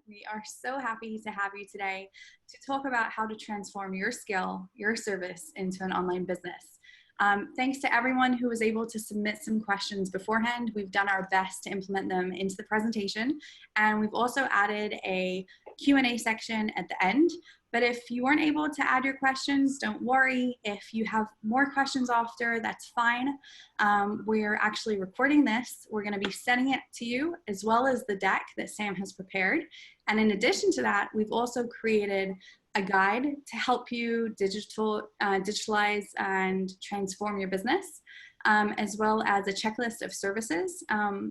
We are so happy to have you today to talk about how to transform your skill, your service into an online business. Thanks to everyone who was able to submit some questions beforehand. We've done our best to implement them into the presentation, and we've also added a Q&A section at the end. But if you weren't able to add your questions, don't worry. If you have more questions after, that's fine. We're actually recording this. We're going to be sending it to you, as well as the deck that Sam has prepared. And in addition to that, we've also created a guide to help you digitalize and transform your business, as well as a checklist of services.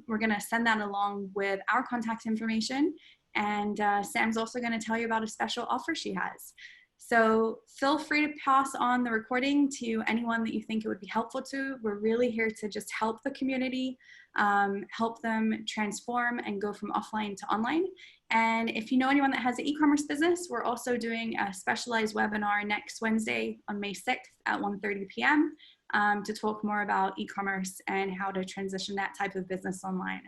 We're going to send that along with our contact information. And Sam's also going to tell you about a special offer she has. So feel free to pass on the recording to anyone that you think it would be helpful to. We're really here to just help the community, help them transform and go from offline to online. And if you know anyone that has an e-commerce business, we're also doing a specialized webinar next Wednesday on May 6th at 1:30 p.m. To talk more about e-commerce and how to transition that type of business online.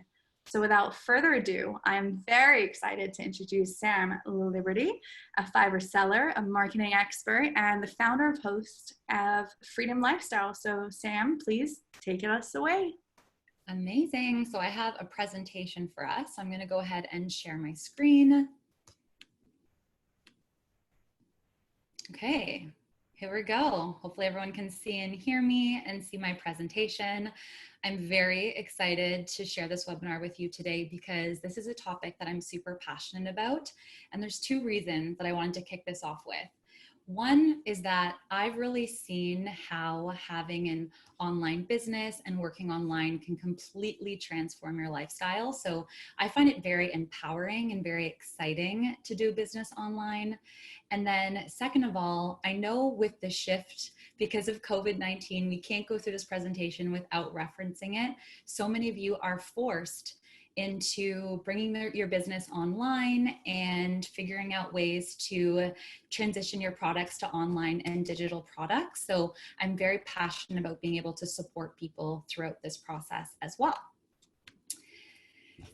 So without further ado, I'm very excited to introduce Sam Laliberte, a Fiverr seller, a marketing expert, and the founder and host of Freedom Lifestyle. So Sam, please take us away. Amazing. So I have a presentation for us. I'm going to go ahead and share my screen. Okay, here we go. Hopefully everyone can see and hear me and see my presentation. I'm very excited to share this webinar with you today because this is a topic that I'm super passionate about. And there's two reasons that I wanted to kick this off with. One is that I've really seen how having an online business and working online can completely transform your lifestyle. So I find it very empowering and very exciting to do business online. And then second of all, I know with the shift, because of COVID-19, we can't go through this presentation without referencing it. So many of you are forced into bringing your business online and figuring out ways to transition your products to online and digital products. So I'm very passionate about being able to support people throughout this process as well.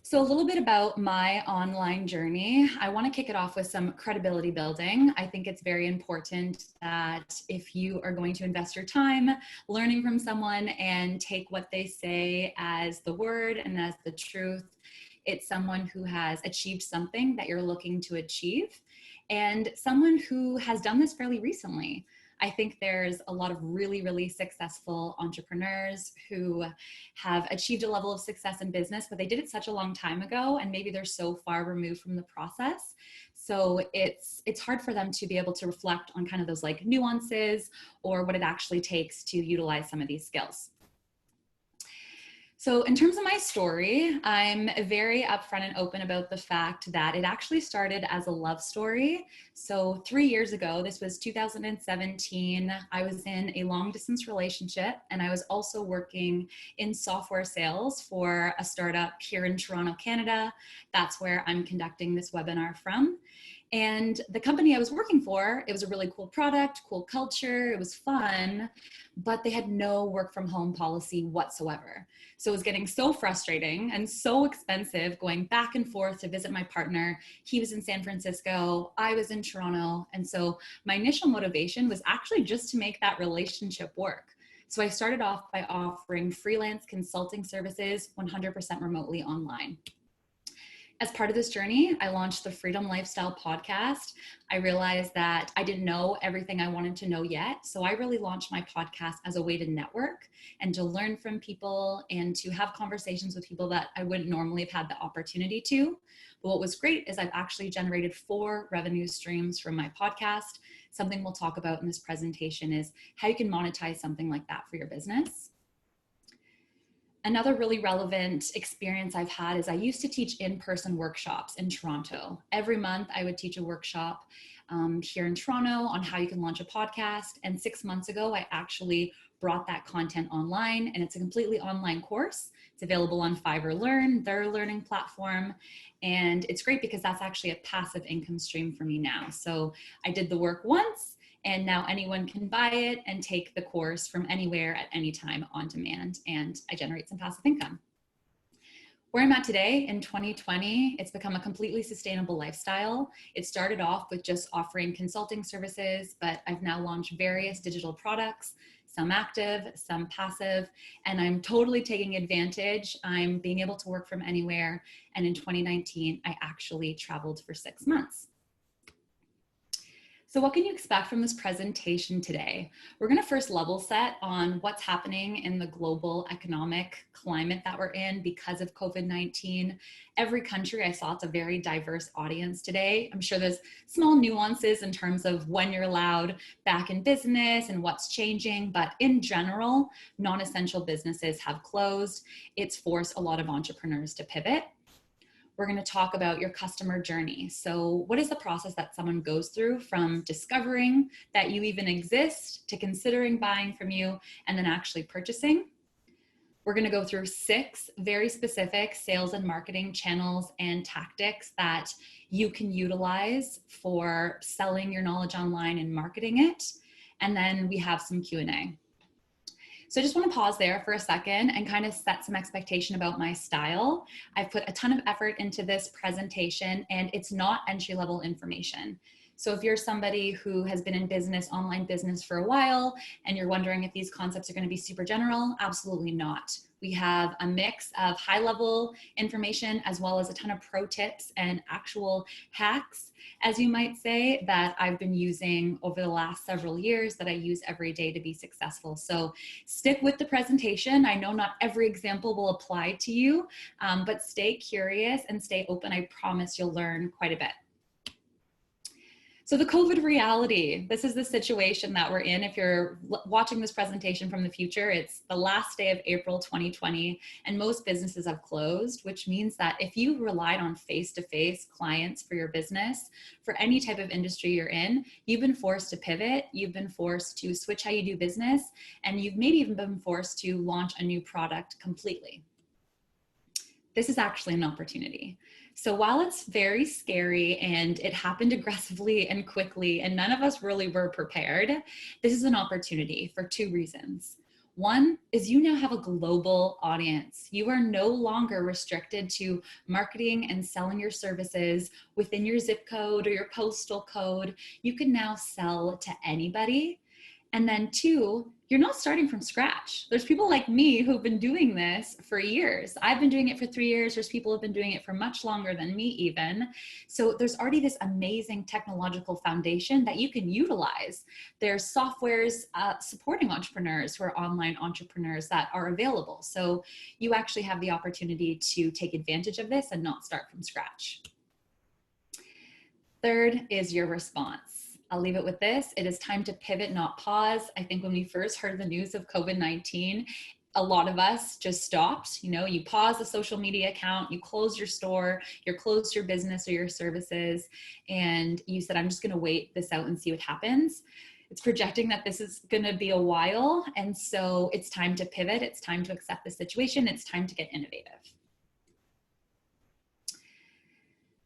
So a little bit about my online journey. I want to kick it off with some credibility building. I think it's very important that if you are going to invest your time learning from someone and take what they say as the word and as the truth, it's someone who has achieved something that you're looking to achieve and someone who has done this fairly recently. I think there's a lot of really, really successful entrepreneurs who have achieved a level of success in business, but they did it such a long time ago and maybe they're so far removed from the process. So it's hard for them to be able to reflect on kind of those like nuances or what it actually takes to utilize some of these skills. So in terms of my story, I'm very upfront and open about the fact that it actually started as a love story. So 3 years ago, this was 2017, I was in a long distance relationship and I was also working in software sales for a startup here in Toronto, Canada. That's where I'm conducting this webinar from. And the company I was working for, it was a really cool product, cool culture, it was fun, but they had no work from home policy whatsoever. So it was getting so frustrating and so expensive going back and forth to visit my partner. He was in San Francisco, I was in Toronto. And so my initial motivation was actually just to make that relationship work. So I started off by offering freelance consulting services 100% remotely online. As part of this journey, I launched the Freedom Lifestyle podcast. I realized that I didn't know everything I wanted to know yet. So I really launched my podcast as a way to network and to learn from people and to have conversations with people that I wouldn't normally have had the opportunity to. But what was great is I've actually generated 4 revenue streams from my podcast. Something we'll talk about in this presentation is how you can monetize something like that for your business. Another really relevant experience I've had is I used to teach in-person workshops in Toronto. Every month I would teach a workshop here in Toronto on how you can launch a podcast. And 6 months ago, I actually brought that content online and it's a completely online course. It's available on Fiverr Learn, their learning platform. And it's great because that's actually a passive income stream for me now. So I did the work once and now anyone can buy it and take the course from anywhere at any time on demand, and I generate some passive income. Where I'm at today in 2020, it's become a completely sustainable lifestyle. It started off with just offering consulting services, but I've now launched various digital products, some active, some passive, and I'm totally taking advantage. I'm being able to work from anywhere. And in 2019, I actually traveled for 6 months. So what can you expect from this presentation today? We're going to first level set on what's happening in the global economic climate that we're in because of COVID-19. Every country, I saw it's a very diverse audience today. I'm sure there's small nuances in terms of when you're allowed back in business and what's changing, but in general, non-essential businesses have closed. It's forced a lot of entrepreneurs to pivot. We're going to talk about your customer journey. So what is the process that someone goes through from discovering that you even exist to considering buying from you and then actually purchasing? We're going to go through 6 very specific sales and marketing channels and tactics that you can utilize for selling your knowledge online and marketing it. And then we have some Q&A. So I just want to pause there for a second and kind of set some expectation about my style. I've put a ton of effort into this presentation and it's not entry-level information. So if you're somebody who has been in business, online business for a while, and you're wondering if these concepts are going to be super general, absolutely not. We have a mix of high-level information as well as a ton of pro tips and actual hacks, as you might say, that I've been using over the last several years that I use every day to be successful. So stick with the presentation. I know not every example will apply to you, but stay curious and stay open. I promise you'll learn quite a bit. So the COVID reality, this is the situation that we're in. If you're watching this presentation from the future, it's the last day of April 2020, and most businesses have closed, which means that if you relied on face-to-face clients for your business, for any type of industry you're in, you've been forced to pivot, you've been forced to switch how you do business, and you've maybe even been forced to launch a new product completely. This is actually an opportunity. So while it's very scary and it happened aggressively and quickly and none of us really were prepared, this is an opportunity for 2 reasons. One is you now have a global audience. You are no longer restricted to marketing and selling your services within your zip code or your postal code. You can now sell to anybody. And then 2, you're not starting from scratch. There's people like me who've been doing this for years. I've been doing it for 3 years. There's people who've been doing it for much longer than me even. So there's already this amazing technological foundation that you can utilize. There's softwares supporting entrepreneurs who are online entrepreneurs that are available. So you actually have the opportunity to take advantage of this and not start from scratch. Third is your response. I'll leave it with this. It is time to pivot, not pause. I think when we first heard the news of COVID-19, a lot of us just stopped. You know, you pause a social media account, you close your store, you close your business or your services, and you said, I'm just going to wait this out and see what happens. It's projecting that this is going to be a while. And so it's time to pivot. It's time to accept the situation. It's time to get innovative.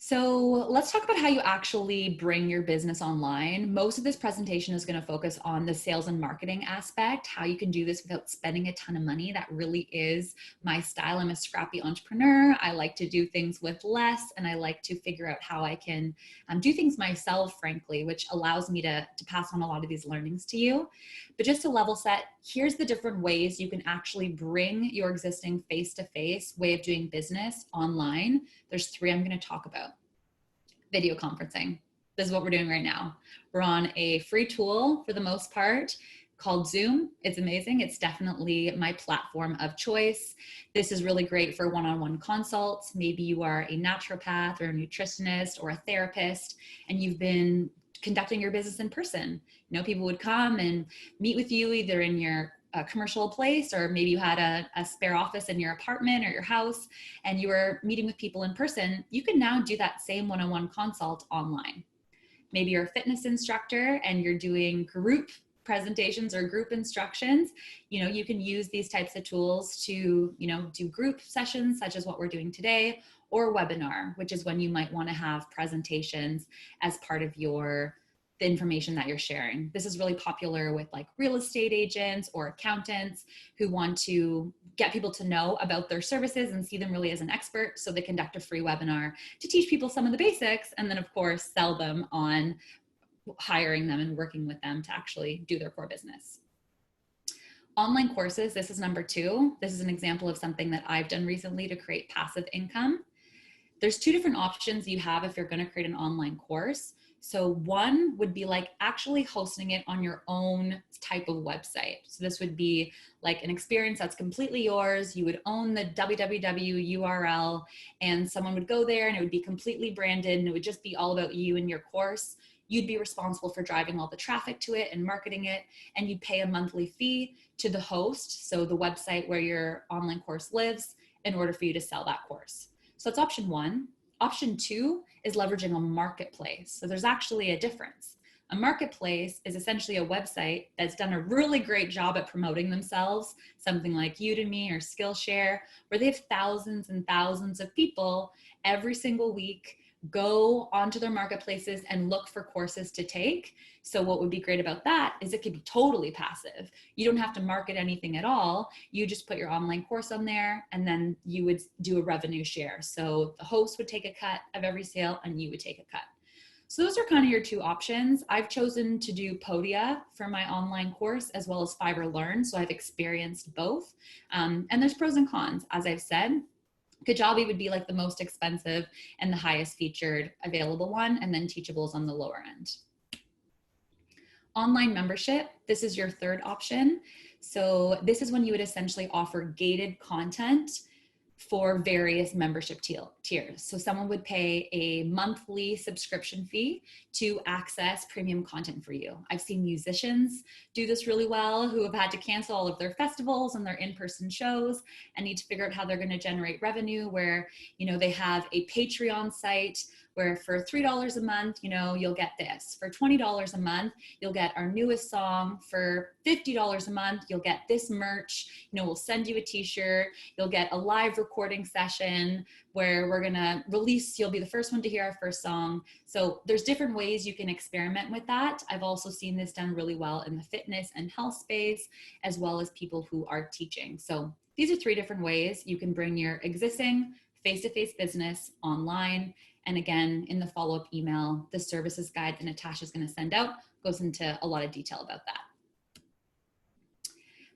So let's talk about how you actually bring your business online. Most of this presentation is going to focus on the sales and marketing aspect, how you can do this without spending a ton of money. That really is my style. I'm a scrappy entrepreneur. I like to do things with less, and I like to figure out how I can do things myself, frankly, which allows me to pass on a lot of these learnings to you. But just to level set, here's the different ways you can actually bring your existing face-to-face way of doing business online. There's 3 I'm going to talk about. Video conferencing. This is what we're doing right now. We're on a free tool for the most part called Zoom. It's amazing. It's definitely my platform of choice. This is really great for one-on-one consults. Maybe you are a naturopath or a nutritionist or a therapist, and you've been conducting your business in person. You know, people would come and meet with you either in your commercial place, or maybe you had a spare office in your apartment or your house and you were meeting with people in person. You can now do that same one-on-one consult online. Maybe you're a fitness instructor and you're doing group presentations or group instructions. You know, you can use these types of tools to, you know, do group sessions such as what we're doing today, or webinar, which is when you might want to have presentations as part of your the information that you're sharing. This is really popular with like real estate agents or accountants who want to get people to know about their services and see them really as an expert. So they conduct a free webinar to teach people some of the basics, and then of course sell them on hiring them and working with them to actually do their core business. Online courses, this is number 2. This is an example of something that I've done recently to create passive income. There's 2 different options you have if you're going to create an online course. So one would be like actually hosting it on your own type of website. So this would be like an experience that's completely yours. You would own the www URL and someone would go there and it would be completely branded and it would just be all about you and your course. You'd be responsible for driving all the traffic to it and marketing it, and you'd pay a monthly fee to the host, so the website where your online course lives, in order for you to sell that course. So that's option 1. Option 2 is leveraging a marketplace. So there's actually a difference. A marketplace is essentially a website that's done a really great job at promoting themselves, something like Udemy or Skillshare, where they have thousands and thousands of people every single week go onto their marketplaces and look for courses to take. So what would be great about that is it could be totally passive. You don't have to market anything at all. You just put your online course on there and then you would do a revenue share. So the host would take a cut of every sale and you would take a cut. So those are kind of your 2 options. I've chosen to do Podia for my online course as well as Fiverr Learn. So I've experienced both. And there's pros and cons, as I've said. Kajabi would be like the most expensive and the highest featured available one, and then Teachable is on the lower end. Online membership, this is your 3rd option. So this is when you would essentially offer gated content for various membership tiers. So someone would pay a monthly subscription fee to access premium content for you. I've seen musicians do this really well who have had to cancel all of their festivals and their in-person shows and need to figure out how they're going to generate revenue, where, you know, they have a Patreon site where for $3 a month, you know, you'll get this. For $20 a month, you'll get our newest song. For $50 a month, you'll get this merch. You know, we'll send you a t-shirt. You'll get a live recording session where we're gonna release, you'll be the first one to hear our first song. So there's different ways you can experiment with that. I've also seen this done really well in the fitness and health space, as well as people who are teaching. So these are 3 different ways you can bring your existing face-to-face business online. And again, in the follow-up email, the services guide that Natasha's going to send out goes into a lot of detail about that.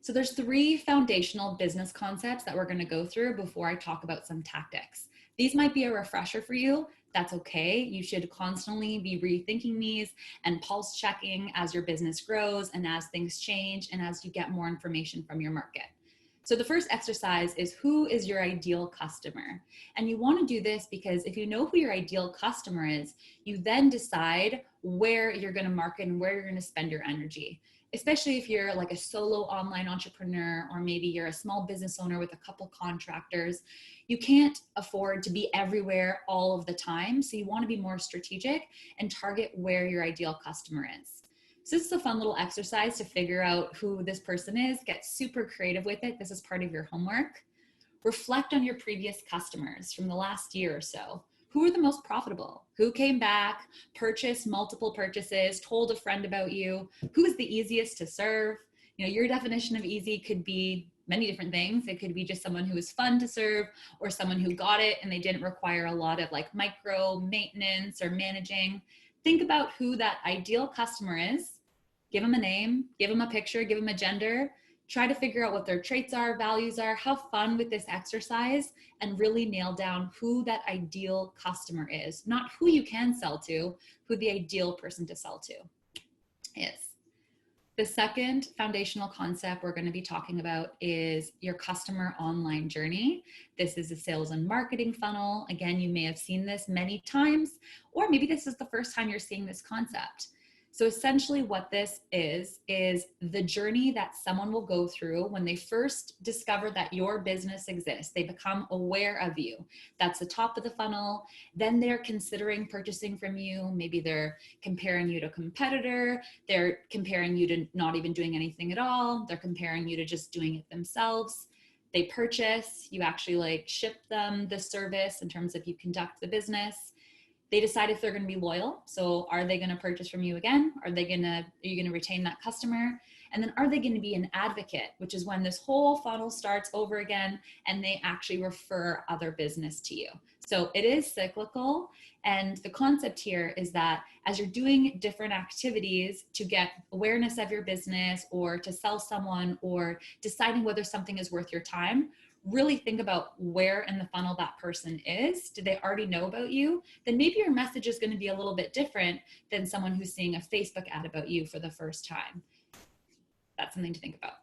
So there's 3 foundational business concepts that we're going to go through before I talk about some tactics. These might be a refresher for you. That's okay. You should constantly be rethinking these and pulse checking as your business grows and as things change and as you get more information from your market. So the first exercise is, who is your ideal customer? And you want to do this because if you know who your ideal customer is, you then decide where you're going to market and where you're going to spend your energy. Especially if you're like a solo online entrepreneur, or maybe you're a small business owner with a couple contractors, you can't afford to be everywhere all of the time. So you want to be more strategic and target where your ideal customer is. So this is a fun little exercise to figure out who this person is. Get super creative with it. This is part of your homework. Reflect on your previous customers from the last year or so. Who are the most profitable? Who came back, purchased multiple purchases, told a friend about you? Who is the easiest to serve? You know, your definition of easy could be many different things. It could be just someone who is fun to serve, or someone who got it and they didn't require a lot of like micro maintenance or managing. Think about who that ideal customer is. Give them a name, give them a picture, give them a gender. Try to figure out what their traits are, values are, have fun with this exercise, and really nail down who that ideal customer is. Not who you can sell to, who the ideal person to sell to is. The second foundational concept we're going to be talking about is your customer online journey. This is a sales and marketing funnel. Again, you may have seen this many times, or maybe this is the first time you're seeing this concept. So essentially what this is the journey that someone will go through when they first discover that your business exists. They become aware of you. That's the top of the funnel. Then they're considering purchasing from you. Maybe they're comparing you to a competitor. They're comparing you to not even doing anything at all. They're comparing you to just doing it themselves. They purchase, you actually like ship them the service in terms of you conduct the business. They decide if they're going to be loyal. So are they going to purchase from you again? Are you going to retain that customer? And then are they going to be an advocate, which is when this whole funnel starts over again and they actually refer other business to you. So it is cyclical. And the concept here is that as you're doing different activities to get awareness of your business or to sell someone or deciding whether something is worth your time, really think about where in the funnel that person is. Do they already know about you? Then maybe your message is going to be a little bit different than someone who's seeing a Facebook ad about you for the first time. That's something to think about.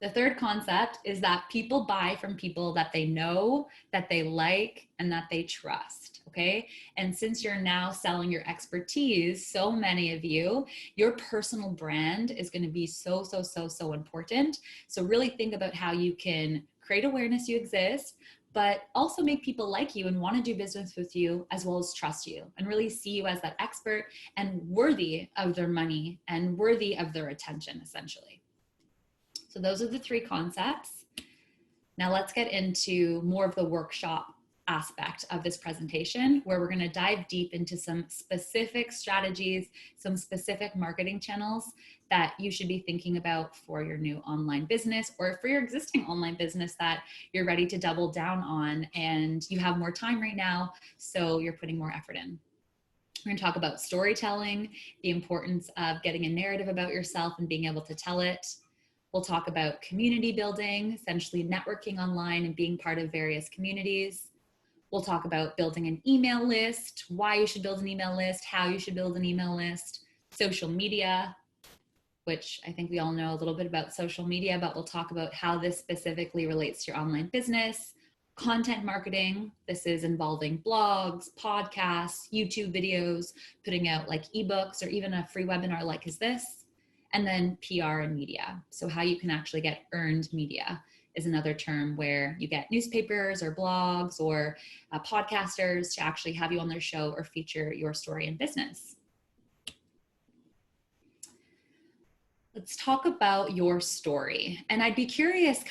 The third concept is that people buy from people that they know, that they like, and that they trust, okay? And since you're now selling your expertise, so many of you, your personal brand is going to be so important. So really think about how you can create awareness you exist, but also make people like you and want to do business with you as well as trust you and really see you as that expert and worthy of their money and worthy of their attention, essentially. So those are the three concepts. Now let's get into more of the workshop aspect of this presentation, where we're going to dive deep into some specific strategies, some specific marketing channels that you should be thinking about for your new online business or for your existing online business that you're ready to double down on and you have more time right now, so you're putting more effort in. We're going to talk about storytelling, the importance of getting a narrative about yourself and being able to tell it. We'll talk about community building, essentially networking online and being part of various communities. We'll talk about building an email list, why you should build an email list, how you should build an email list, social media, which I think we all know a little bit about social media, but we'll talk about how this specifically relates to your online business. Content marketing, this is involving blogs, podcasts, YouTube videos, putting out like ebooks or even a free webinar like is this. And then PR and media. So how you can actually get earned media is another term where you get newspapers or blogs or podcasters to actually have you on their show or feature your story in business. Let's talk about your story. And I'd be curious,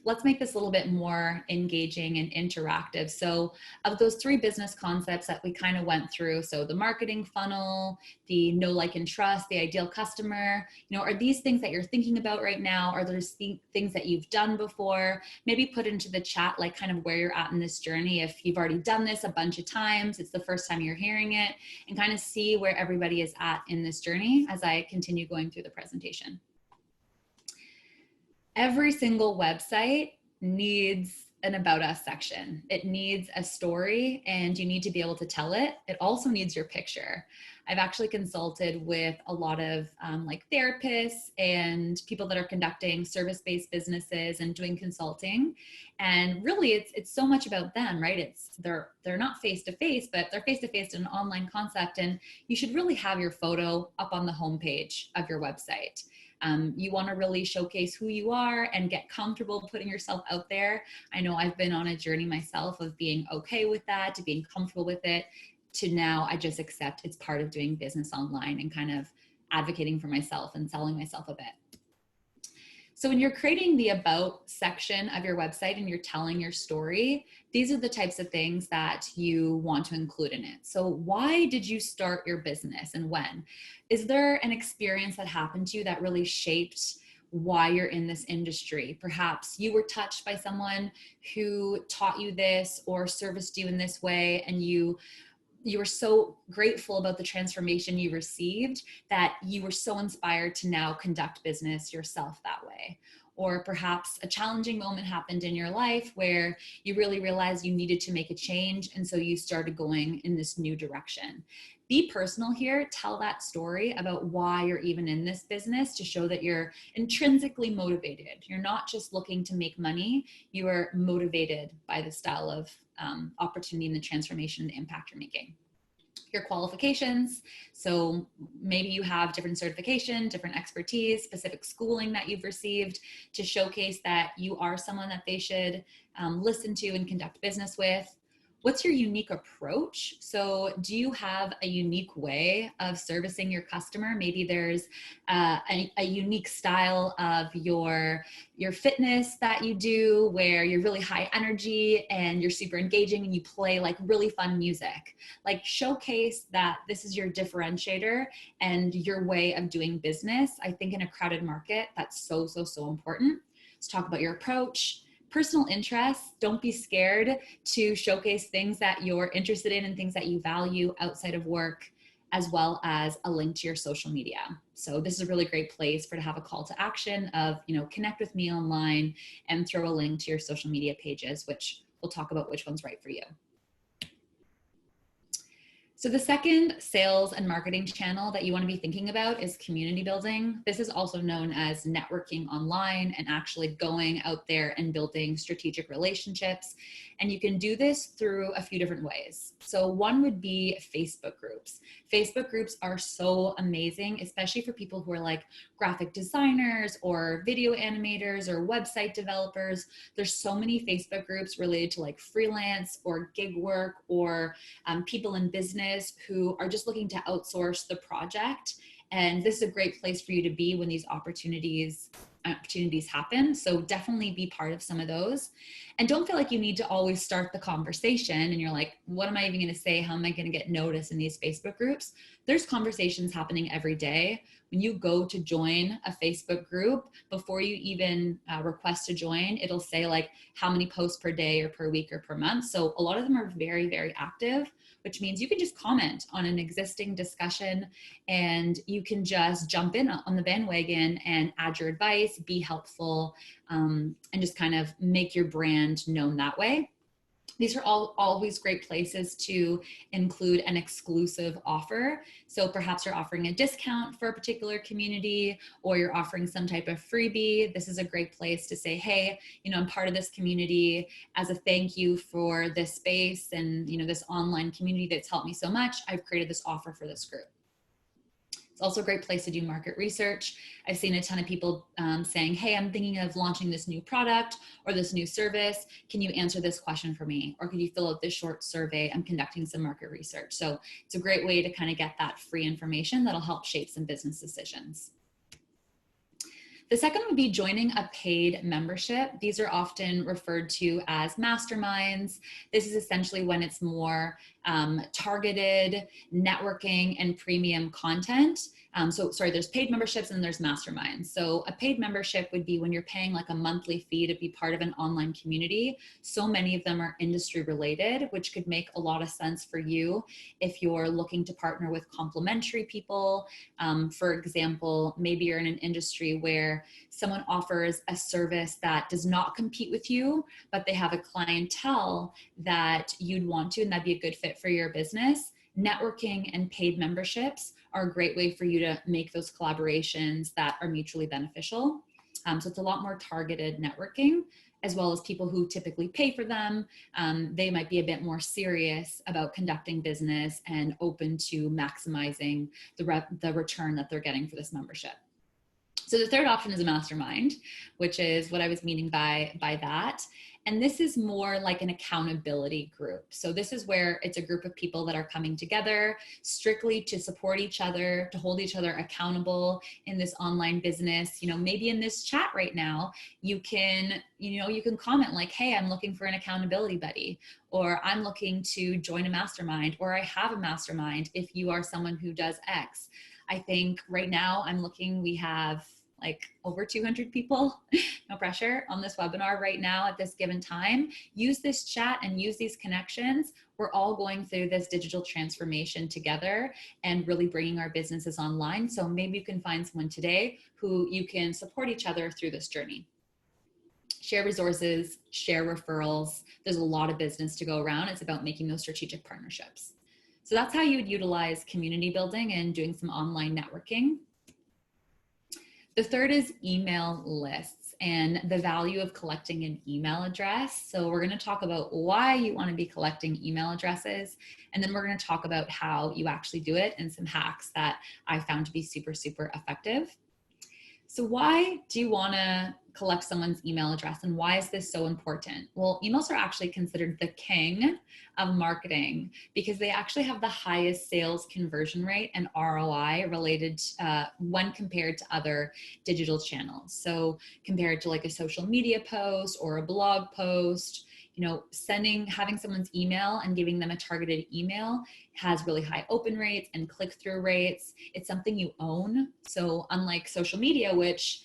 let's make this a little bit more engaging and interactive. So of those three business concepts that we kind of went through, so the marketing funnel, the know, like, and trust, the ideal customer, are these things that you're thinking about right now? Are there things that you've done before? Maybe put into the chat, like kind of where you're at in this journey. If you've already done this a bunch of times, it's the first time you're hearing it, and kind of see where everybody is at in this journey as I continue going through the presentation. Every single website needs an About Us section. It needs a story and you need to be able to tell it. It also needs your picture. I've actually consulted with a lot of like therapists and people that are conducting service-based businesses and doing consulting. And really it's so much about them, right? They're not face-to-face, but they're face-to-face in an online concept. And you should really have your photo up on the homepage of your website. You want to really showcase who you are and get comfortable putting yourself out there. I know I've been on a journey myself of being okay with that, to being comfortable with it, to now I just accept it's part of doing business online and kind of advocating for myself and selling myself a bit. So when you're creating the About section of your website and you're telling your story, these are the types of things that you want to include in it. So why did you start your business and when? Is there an experience that happened to you that really shaped why you're in this industry? Perhaps you were touched by someone who taught you this or serviced you in this way, and you were so grateful about the transformation you received that you were so inspired to now conduct business yourself that way. Or perhaps a challenging moment happened in your life where you really realized you needed to make a change, and so you started going in this new direction. Be personal here. Tell that story about why you're even in this business to show that you're intrinsically motivated. You're not just looking to make money. You are motivated by the style of opportunity and the transformation and the impact you're making. Your qualifications. So maybe you have different certification, different expertise, specific schooling that you've received to showcase that you are someone that they should listen to and conduct business with. What's your unique approach? So do you have a unique way of servicing your customer? Maybe there's a unique style of your fitness that you do where you're really high energy and you're super engaging and you play like really fun music. Like showcase that this is your differentiator and your way of doing business. I think in a crowded market, that's so, so, so important. Let's talk about your approach. Personal interests, don't be scared to showcase things that you're interested in and things that you value outside of work, as well as a link to your social media. So this is a really great place to have a call to action of, connect with me online and throw a link to your social media pages, which we'll talk about which one's right for you. So the second sales and marketing channel that you want to be thinking about is community building. This is also known as networking online and actually going out there and building strategic relationships. And you can do this through a few different ways. So one would be Facebook groups. Facebook groups are so amazing, especially for people who are like graphic designers or video animators or website developers. There's so many Facebook groups related to like freelance or gig work or people in business who are just looking to outsource the project. And this is a great place for you to be when these opportunities happen. So definitely be part of some of those. And don't feel like you need to always start the conversation and you're like, what am I even going to say? How am I going to get noticed in these Facebook groups? There's conversations happening every day. When you go to join a Facebook group, before you even request to join, it'll say like how many posts per day or per week or per month. So a lot of them are very, very active, which means you can just comment on an existing discussion and you can just jump in on the bandwagon and add your advice, be helpful, and just kind of make your brand known that way. These are always great places to include an exclusive offer. So perhaps you're offering a discount for a particular community or you're offering some type of freebie. This is a great place to say, hey, I'm part of this community as a thank you for this space and, this online community that's helped me so much. I've created this offer for this group. It's also a great place to do market research. I've seen a ton of people saying, hey, I'm thinking of launching this new product or this new service. Can you answer this question for me? Or could you fill out this short survey? I'm conducting some market research. So it's a great way to kind of get that free information that'll help shape some business decisions. The second would be joining a paid membership. These are often referred to as masterminds. This is essentially when it's more targeted networking and premium content. There's paid memberships and there's masterminds. So a paid membership would be when you're paying like a monthly fee to be part of an online community. So many of them are industry related, which could make a lot of sense for you if you're looking to partner with complementary people. For example, maybe you're in an industry where someone offers a service that does not compete with you, but they have a clientele that you'd want to, and that'd be a good fit for your business. Networking and paid memberships are a great way for you to make those collaborations that are mutually beneficial. So it's a lot more targeted networking, as well as people who typically pay for them. They might be a bit more serious about conducting business and open to maximizing the return that they're getting for this membership. So the third option is a mastermind, which is what I was meaning by that. And this is more like an accountability group. So this is where it's a group of people that are coming together strictly to support each other, to hold each other accountable in this online business. Maybe in this chat right now, you can comment like, hey, I'm looking for an accountability buddy, or I'm looking to join a mastermind, or I have a mastermind if you are someone who does X. I think right now we have like over 200 people, no pressure, on this webinar right now at this given time. Use this chat and use these connections. We're all going through this digital transformation together and really bringing our businesses online. So maybe you can find someone today who you can support each other through this journey. Share resources, share referrals. There's a lot of business to go around. It's about making those strategic partnerships. So that's how you would utilize community building and doing some online networking. The third is email lists and the value of collecting an email address. So we're going to talk about why you want to be collecting email addresses, and then we're going to talk about how you actually do it and some hacks that I found to be super, super effective. So why do you want to collect someone's email address. And why is this so important? Well, emails are actually considered the king of marketing because they actually have the highest sales conversion rate and ROI related when compared to other digital channels. So compared to like a social media post or a blog post, having someone's email and giving them a targeted email has really high open rates and click-through rates. It's something you own. So unlike social media, which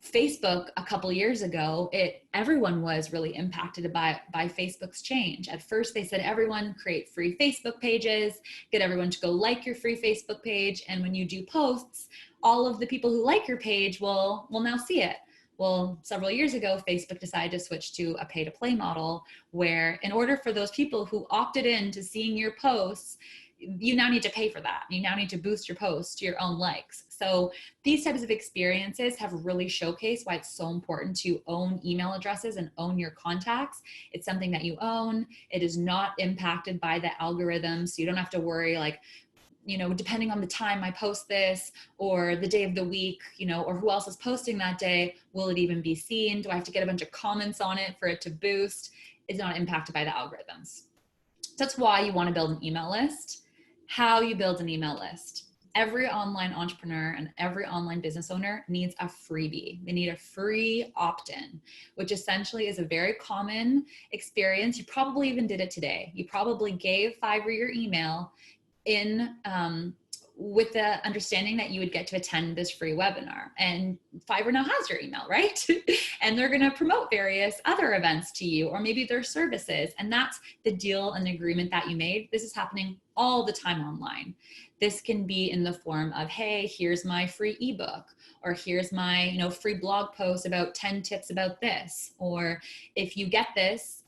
Facebook a couple years ago, everyone was really impacted by Facebook's change. At first, they said everyone create free Facebook pages, get everyone to go like your free Facebook page, and when you do posts, all of the people who like your page will now see it. Well, several years ago, Facebook decided to switch to a pay-to-play model where in order for those people who opted in to seeing your posts, you now need to pay for that. You now need to boost your posts to your own likes. So these types of experiences have really showcased why it's so important to own email addresses and own your contacts. It's something that you own. It is not impacted by the algorithm. So you don't have to worry depending on the time I post this or the day of the week, or who else is posting that day, will it even be seen? Do I have to get a bunch of comments on it for it to boost? It's not impacted by the algorithms. That's why you want to build an email list. How you build an email list. Every online entrepreneur and every online business owner needs a freebie. They need a free opt-in, which essentially is a very common experience. You probably even did it today. You probably gave Fiverr your email with the understanding that you would get to attend this free webinar. And Fiverr now has your email, right? And they're going to promote various other events to you, or maybe their services. And that's the deal and the agreement that you made. This is happening all the time online. This can be in the form of, hey, here's my free ebook, or here's my free blog post about 10 tips about this. Or if you get this,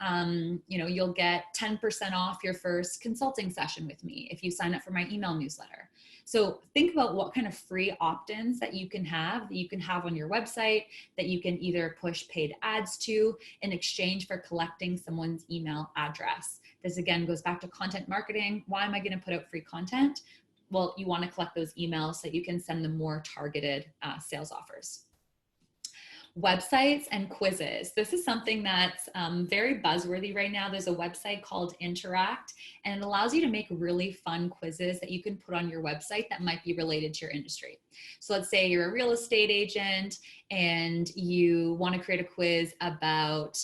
you'll get 10% off your first consulting session with me if you sign up for my email newsletter. So think about what kind of free opt-ins that you can have on your website, that you can either push paid ads to in exchange for collecting someone's email address. This again goes back to content marketing. Why am I going to put out free content? Well, you want to collect those emails so you can send them more targeted sales offers. Websites and quizzes. This is something that's very buzzworthy right now. There's a website called Interact, and it allows you to make really fun quizzes that you can put on your website that might be related to your industry. So let's say you're a real estate agent and you want to create a quiz about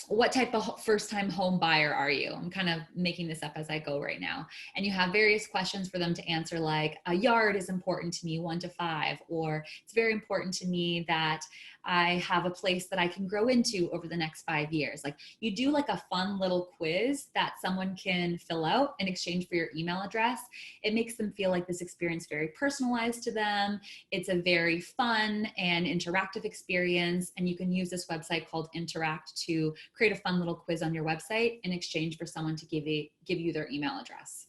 what type of first-time home buyer are you? I'm kind of making this up as I go right now. And you have various questions for them to answer, like a yard is important to me, 1 to 5, or it's very important to me that I have a place that I can grow into over the next 5 years. Like you do like a fun little quiz that someone can fill out in exchange for your email address. It makes them feel like this experience very personalized to them. It's a very fun and interactive experience. And you can use this website called Interact to create a fun little quiz on your website in exchange for someone to give you their email address.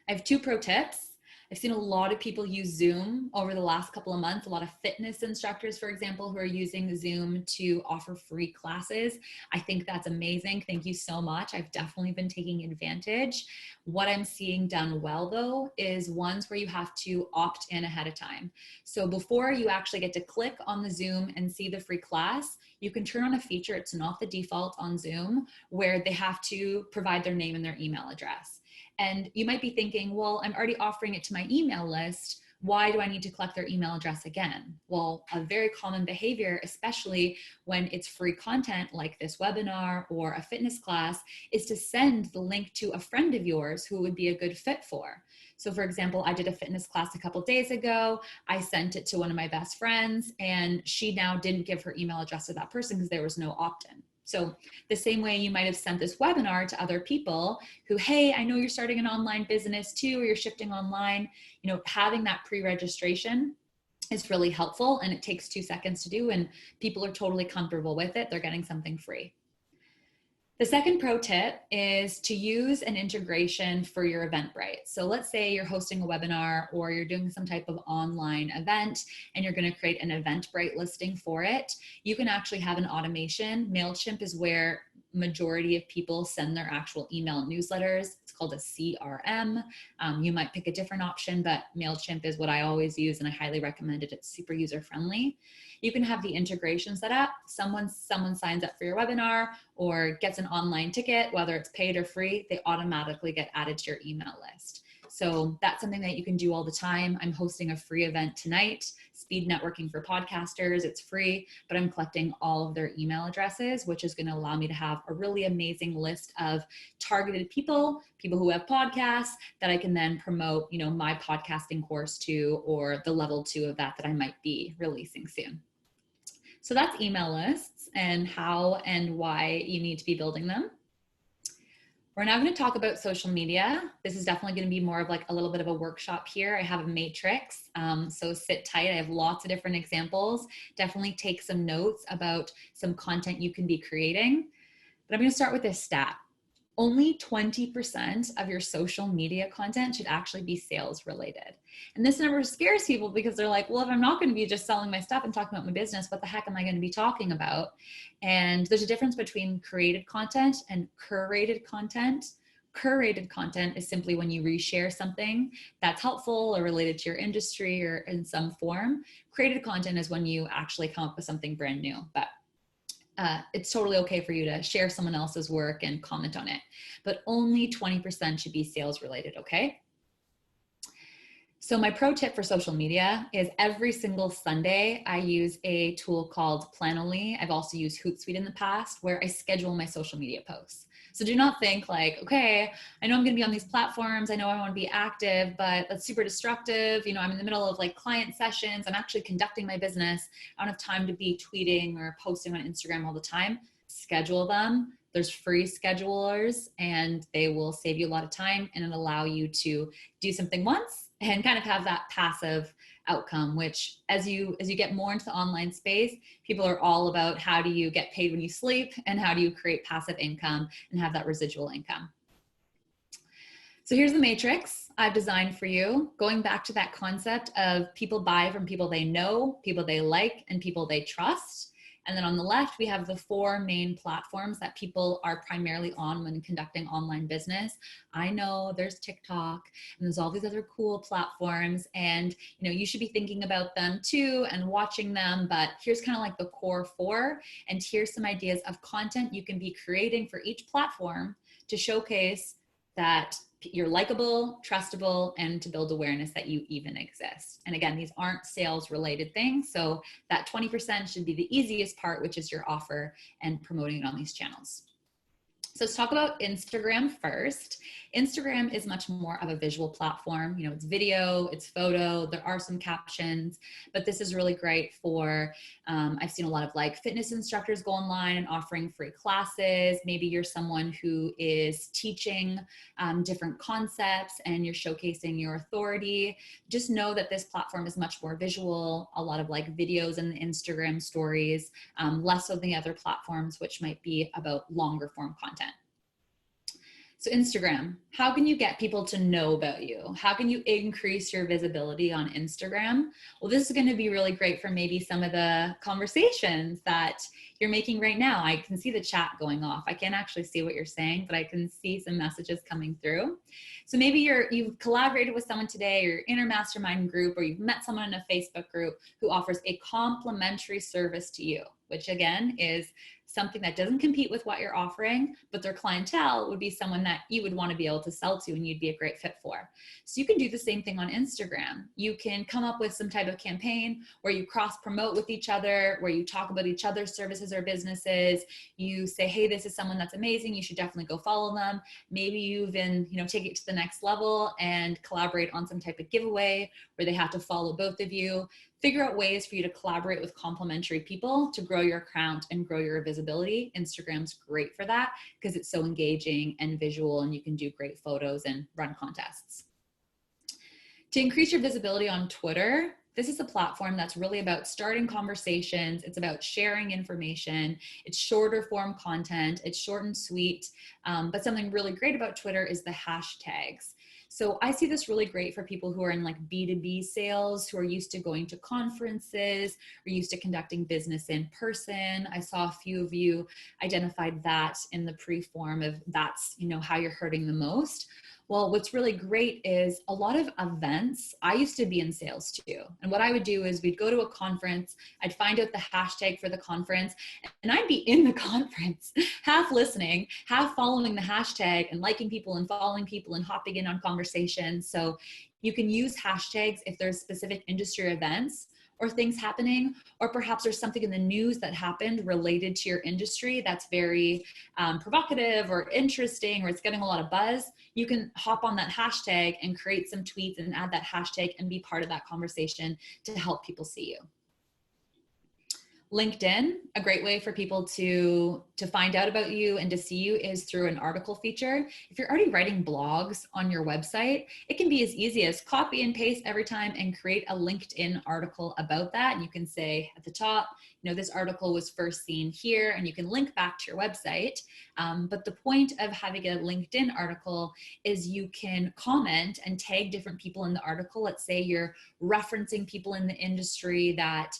I have 2 pro tips. I've seen a lot of people use Zoom over the last couple of months, a lot of fitness instructors, for example, who are using Zoom to offer free classes. I think that's amazing. Thank you so much. I've definitely been taking advantage. What I'm seeing done well, though, is ones where you have to opt in ahead of time. So before you actually get to click on the Zoom and see the free class, you can turn on a feature, it's not the default on Zoom, where they have to provide their name and their email address. And you might be thinking, well, I'm already offering it to my email list. Why do I need to collect their email address again? Well, a very common behavior, especially when it's free content like this webinar or a fitness class, is to send the link to a friend of yours who would be a good fit for. So for example, I did a fitness class a couple days ago. I sent it to one of my best friends, and she now didn't give her email address to that person because there was no opt-in. So the same way you might have sent this webinar to other people who, hey, I know you're starting an online business too, or you're shifting online, having that pre-registration is really helpful, and it takes 2 seconds to do, and people are totally comfortable with it. They're getting something free. The second pro tip is to use an integration for your Eventbrite. So let's say you're hosting a webinar or you're doing some type of online event and you're going to create an Eventbrite listing for it. You can actually have an automation. MailChimp is where majority of people send their actual email newsletters. It's called a CRM. You might pick a different option, but MailChimp is what I always use, and I highly recommend it. It's super user-friendly. You can have the integration set up. Someone signs up for your webinar or gets an online ticket, whether it's paid or free, they automatically get added to your email list. So that's something that you can do all the time. I'm hosting a free event tonight, speed networking for podcasters. It's free, but I'm collecting all of their email addresses, which is going to allow me to have a really amazing list of targeted people who have podcasts that I can then promote, you know, my podcasting course to, or the level 2 of that I might be releasing soon. So that's email lists and how and why you need to be building them. We're now going to talk about social media. This is definitely going to be more of like a little bit of a workshop here. I have a matrix, so sit tight. I have lots of different examples. Definitely take some notes about some content you can be creating. But I'm going to start with this stat. Only 20% of your social media content should actually be sales related. And this number scares people because they're like, well, if I'm not going to be just selling my stuff and talking about my business, what the heck am I going to be talking about? And there's a difference between created content and curated content. Curated content is simply when you reshare something that's helpful or related to your industry or in some form. Created content is when you actually come up with something brand new. But it's totally okay for you to share someone else's work and comment on it, but only 20% should be sales related, okay? So my pro tip for social media is every single Sunday, I use a tool called Planoly. I've also used Hootsuite in the past where I schedule my social media posts. So do not think like, okay, I know I'm going to be on these platforms. I know I want to be active, but that's super destructive. You know, I'm in the middle of like client sessions. I'm actually conducting my business. I don't have time to be tweeting or posting on Instagram all the time. Schedule them. There's free schedulers and they will save you a lot of time and it'll allow you to do something once and kind of have that passive outcome, which as you get more into the online space, people are all about how do you get paid when you sleep and how do you create passive income and have that residual income. So here's the matrix I've designed for you, going back to that concept of people buy from people they know, people they like, and people they trust. And then on the left, we have the 4 main platforms that people are primarily on when conducting online business. I know there's TikTok and there's all these other cool platforms and you know you should be thinking about them too and watching them, but here's kind of like the core 4 and here's some ideas of content you can be creating for each platform to showcase that you're likable, trustable, and to build awareness that you even exist. And again, these aren't sales related things. So that 20% should be the easiest part, which is your offer and promoting it on these channels. So let's talk about Instagram first. Instagram is much more of a visual platform. You know, it's video, it's photo, there are some captions, but this is really great for, I've seen a lot of like fitness instructors go online and offering free classes. Maybe you're someone who is teaching different concepts and you're showcasing your authority. Just know that this platform is much more visual, a lot of like videos in the Instagram stories, less so than the other platforms, which might be about longer form content. So Instagram, how can you get people to know about you? How can you increase your visibility on Instagram? Well, this is going to be really great for maybe some of the conversations that you're making right now. I can see the chat going off. I can't actually see what you're saying, but I can see some messages coming through. So maybe you've collaborated with someone today, or you're in a mastermind group, or you've met someone in a Facebook group who offers a complimentary service to you, which again is something that doesn't compete with what you're offering, but their clientele would be someone that you would want to be able to sell to and you'd be a great fit for. So you can do the same thing on Instagram. You can come up with some type of campaign where you cross promote with each other, where you talk about each other's services or businesses. You say, hey, this is someone that's amazing. You should definitely go follow them. Maybe you even, take it to the next level and collaborate on some type of giveaway where they have to follow both of you. Figure out ways for you to collaborate with complementary people to grow your account and grow your visibility. Instagram's great for that because it's so engaging and visual and you can do great photos and run contests. To increase your visibility on Twitter, this is a platform that's really about starting conversations. It's about sharing information. It's shorter form content. It's short and sweet. But something really great about Twitter is the hashtags. So I see this really great for people who are in like B2B sales, who are used to going to conferences, or used to conducting business in person. I saw a few of you identified that in the pre-form of that's, how you're hurting the most. Well, what's really great is a lot of events. I used to be in sales too. And what I would do is we'd go to a conference, I'd find out the hashtag for the conference, and I'd be in the conference, half listening, half following the hashtag and liking people and following people and hopping in on conversations. So you can use hashtags if there's specific industry events or things happening, or perhaps there's something in the news that happened related to your industry that's very provocative or interesting, or it's getting a lot of buzz. You can hop on that hashtag and create some tweets and add that hashtag and be part of that conversation to help people see you. LinkedIn, a great way for people to find out about you and to see you is through an article feature. If you're already writing blogs on your website, it can be as easy as copy and paste every time and create a LinkedIn article about that. And you can say at the top, this article was first seen here, and you can link back to your website. But the point of having a LinkedIn article is you can comment and tag different people in the article. Let's say you're referencing people in the industry that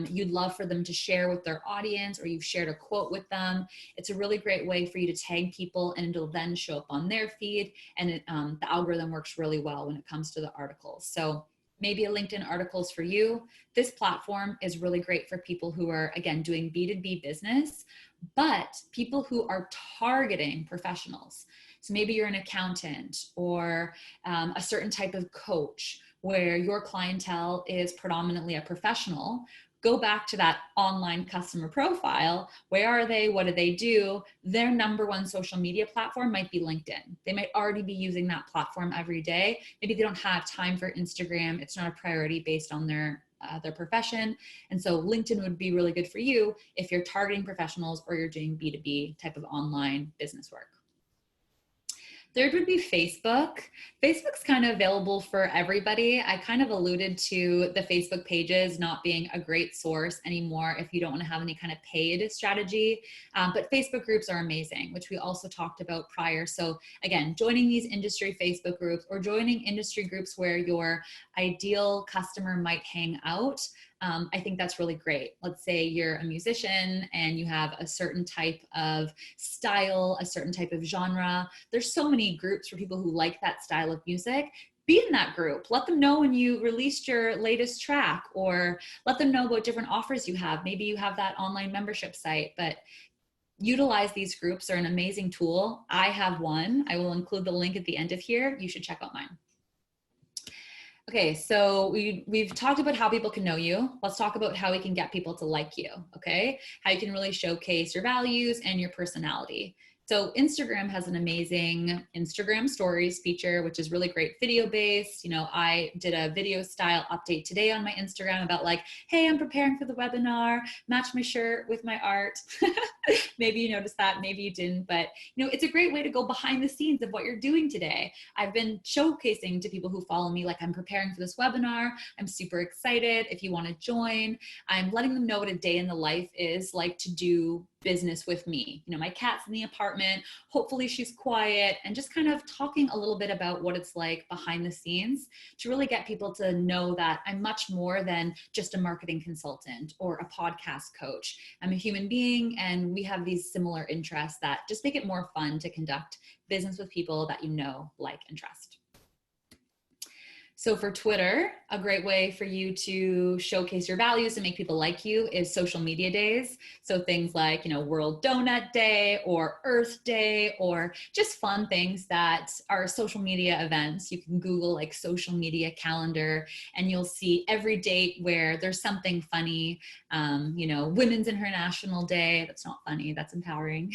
you'd love for them to share with their audience, or you've shared a quote with them. It's a really great way for you to tag people, and it'll then show up on their feed. And the algorithm works really well when it comes to the articles. So maybe a LinkedIn articles for you. This platform is really great for people who are, again, doing B2B business, but people who are targeting professionals. So maybe you're an accountant or a certain type of coach where your clientele is predominantly a professional. Go back to that online customer profile. Where are they? What do they do? Their number one social media platform might be LinkedIn. They might already be using that platform every day. Maybe they don't have time for Instagram. It's not a priority based on their profession. And so LinkedIn would be really good for you if you're targeting professionals or you're doing B2B type of online business work. Third would be Facebook. Facebook's kind of available for everybody. I kind of alluded to the Facebook pages not being a great source anymore if you don't want to have any kind of paid strategy. But Facebook groups are amazing, which we also talked about prior. So again, joining these industry Facebook groups or joining industry groups where your ideal customer might hang out. I think that's really great. Let's say you're a musician and you have a certain type of style, a certain type of genre. There's so many groups for people who like that style of music. Be in that group. Let them know when you released your latest track, or let them know about different offers you have. Maybe you have that online membership site, but utilize these groups. Are an amazing tool. I have one. I will include the link at the end of here. You should check out mine. Okay, so we've talked about how people can know you. Let's talk about how we can get people to like you, okay? How you can really showcase your values and your personality. So Instagram has an amazing Instagram stories feature, which is really great video based. I did a video style update today on my Instagram about like, hey, I'm preparing for the webinar, match my shirt with my art. Maybe you noticed that, maybe you didn't, but it's a great way to go behind the scenes of what you're doing today. I've been showcasing to people who follow me, like I'm preparing for this webinar. I'm super excited. If you want to join, I'm letting them know what a day in the life is like to do business with me. My cat's in the apartment, hopefully she's quiet, and just kind of talking a little bit about what it's like behind the scenes to really get people to know that I'm much more than just a marketing consultant or a podcast coach. I'm a human being, and we have these similar interests that just make it more fun to conduct business with people that like, and trust. So for Twitter, a great way for you to showcase your values and make people like you is social media days. So things like, World Donut Day or Earth Day, or just fun things that are social media events. You can Google like social media calendar and you'll see every date where there's something funny. Women's International Day. That's not funny, that's empowering.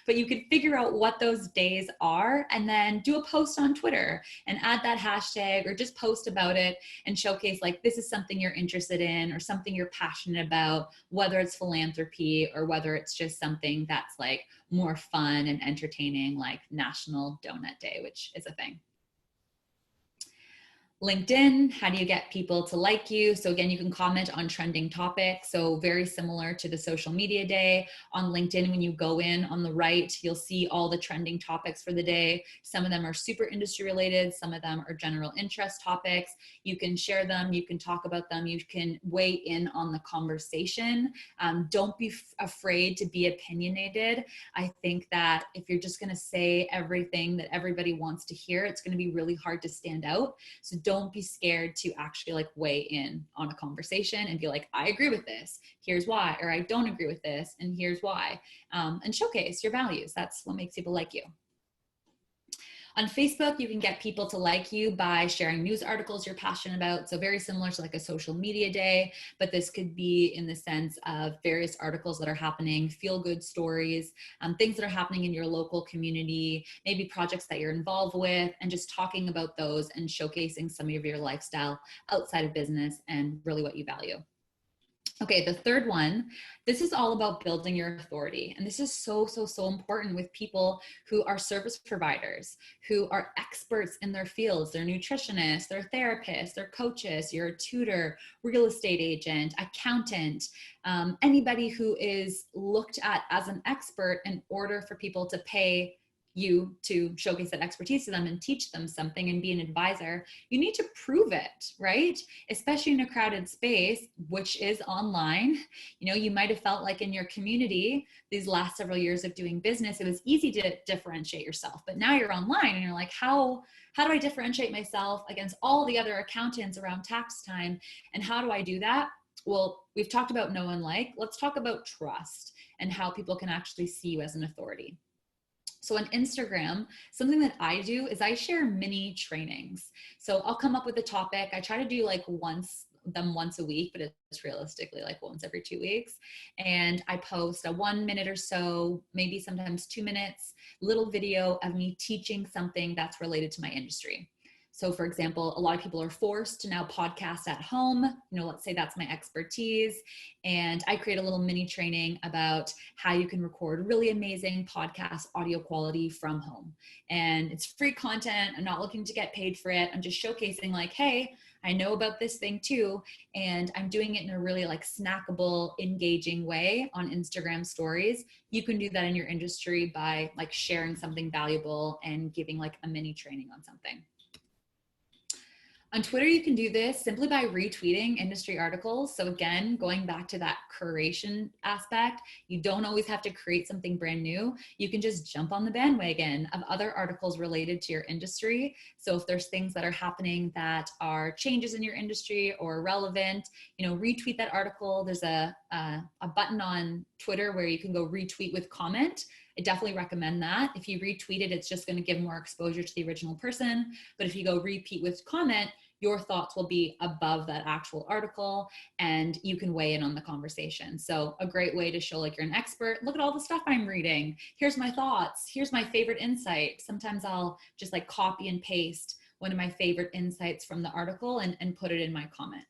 But you could figure out what those days are and then do a post on Twitter and add that hashtag, or just post about it and showcase like this is something you're interested in or something you're passionate about, whether it's philanthropy or whether it's just something that's like more fun and entertaining, like National Donut Day, which is a thing. LinkedIn, how do you get people to like you? So again, you can comment on trending topics. So very similar to the social media day on LinkedIn, when you go in on the right, you'll see all the trending topics for the day. Some of them are super industry related. Some of them are general interest topics. You can share them. You can talk about them. You can weigh in on the conversation. Don't be afraid to be opinionated. I think that if you're just going to say everything that everybody wants to hear, it's going to be really hard to stand out. So don't be scared to actually like weigh in on a conversation and be like, I agree with this, here's why, or I don't agree with this, and here's why, and showcase your values. That's what makes people like you. On Facebook, you can get people to like you by sharing news articles you're passionate about. So very similar to like a social media day, but this could be in the sense of various articles that are happening, feel-good stories, things that are happening in your local community, maybe projects that you're involved with, and just talking about those and showcasing some of your lifestyle outside of business and really what you value. Okay, the third one, this is all about building your authority. And this is so important with people who are service providers, who are experts in their fields. They're nutritionists, they're therapists, they're coaches, you're a tutor, real estate agent, accountant, anybody who is looked at as an expert in order for people to pay you to showcase that expertise to them and teach them something and be an advisor. You need to prove it, right? Especially in a crowded space, which is online. You know, you might have felt like in your community, these last several years of doing business, it was easy to differentiate yourself, but now you're online and you're like, how do I differentiate myself against all the other accountants around tax time? And how do I do that? Well, we've talked about know and like. Let's talk about trust and how people can actually see you as an authority. So on Instagram, something that I do is I share mini trainings. So I'll come up with a topic. I try to do like once a week, but it's realistically like once every 2 weeks. And I post a 1 minute or so, maybe sometimes 2 minutes, little video of me teaching something that's related to my industry. So for example, a lot of people are forced to now podcast at home. You know, let's say that's my expertise. And I create a little mini training about how you can record really amazing podcast audio quality from home. And it's free content. I'm not looking to get paid for it. I'm just showcasing like, hey, I know about this thing too. And I'm doing it in a really like snackable, engaging way on Instagram stories. You can do that in your industry by like sharing something valuable and giving like a mini training on something. On Twitter, you can do this simply by retweeting industry articles. So again, going back to that curation aspect, you don't always have to create something brand new. You can just jump on the bandwagon of other articles related to your industry. So if there's things that are happening that are changes in your industry or relevant, you know, retweet that article. There's a button on Twitter where you can go retweet with comment. I definitely recommend that. If you retweet it, it's just going to give more exposure to the original person. But if you go repeat with comment, your thoughts will be above that actual article and you can weigh in on the conversation. So a great way to show like you're an expert. Look at all the stuff I'm reading. Here's my thoughts. Here's my favorite insight. Sometimes I'll just like copy and paste one of my favorite insights from the article and put it in my comment.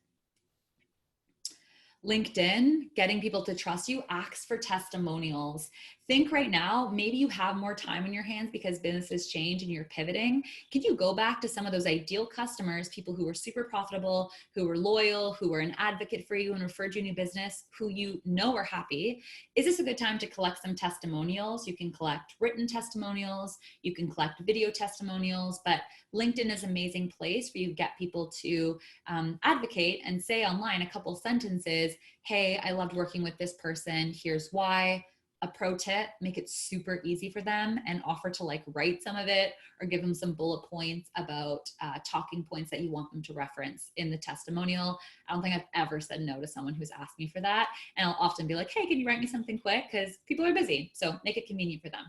LinkedIn, getting people to trust you, ask for testimonials. Think right now, maybe you have more time in your hands because businesses change and you're pivoting. Can you go back to some of those ideal customers, people who were super profitable, who were loyal, who were an advocate for you and referred you new business, who you know are happy? Is this a good time to collect some testimonials? You can collect written testimonials, you can collect video testimonials, but LinkedIn is an amazing place for you to get people to advocate and say online a couple sentences, hey, I loved working with this person, here's why. A pro tip, make it super easy for them and offer to like write some of it or give them some bullet points about talking points that you want them to reference in the testimonial. I don't think I've ever said no to someone who's asked me for that. And I'll often be like, hey, can you write me something quick? Because people are busy. So make it convenient for them.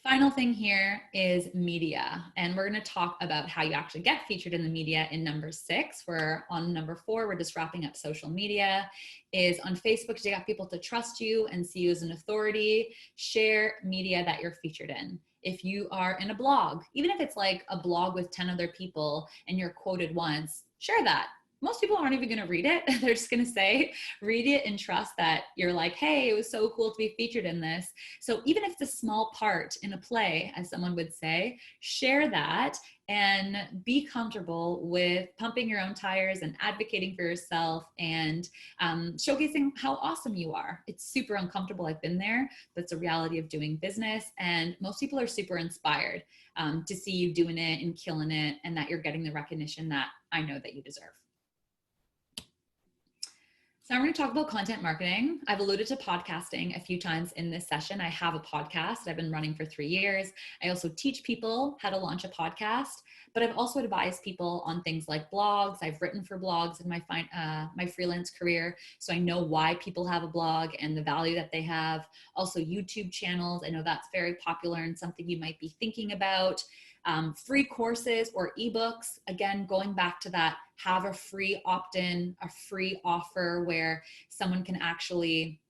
Final thing here is media. And we're going to talk about how you actually get featured in the media in number 6. We're on number 4. We're just wrapping up social media. Is on Facebook to get people to trust you and see you as an authority. Share media that you're featured in. If you are in a blog, even if it's like a blog with 10 other people and you're quoted once, share that. most people aren't even going to read it. They're just going to say, read it and trust that you're like, hey, it was so cool to be featured in this. So even if it's a small part in a play, as someone would say, share that and be comfortable with pumping your own tires and advocating for yourself and showcasing how awesome you are. It's super uncomfortable. I've been there, but it's a reality of doing business. And most people are super inspired to see you doing it and killing it, and that you're getting the recognition that I know that you deserve. So I'm going to talk about content marketing. I've alluded to podcasting a few times in this session. I have a podcast that I've been running for 3 years. I also teach people how to launch a podcast, but I've also advised people on things like blogs. I've written for blogs in my freelance career, so I know why people have a blog and the value that they have. Also YouTube channels. I know that's very popular and something you might be thinking about. Free courses or ebooks, again, going back to that, have a free opt-in, a free offer where someone can actually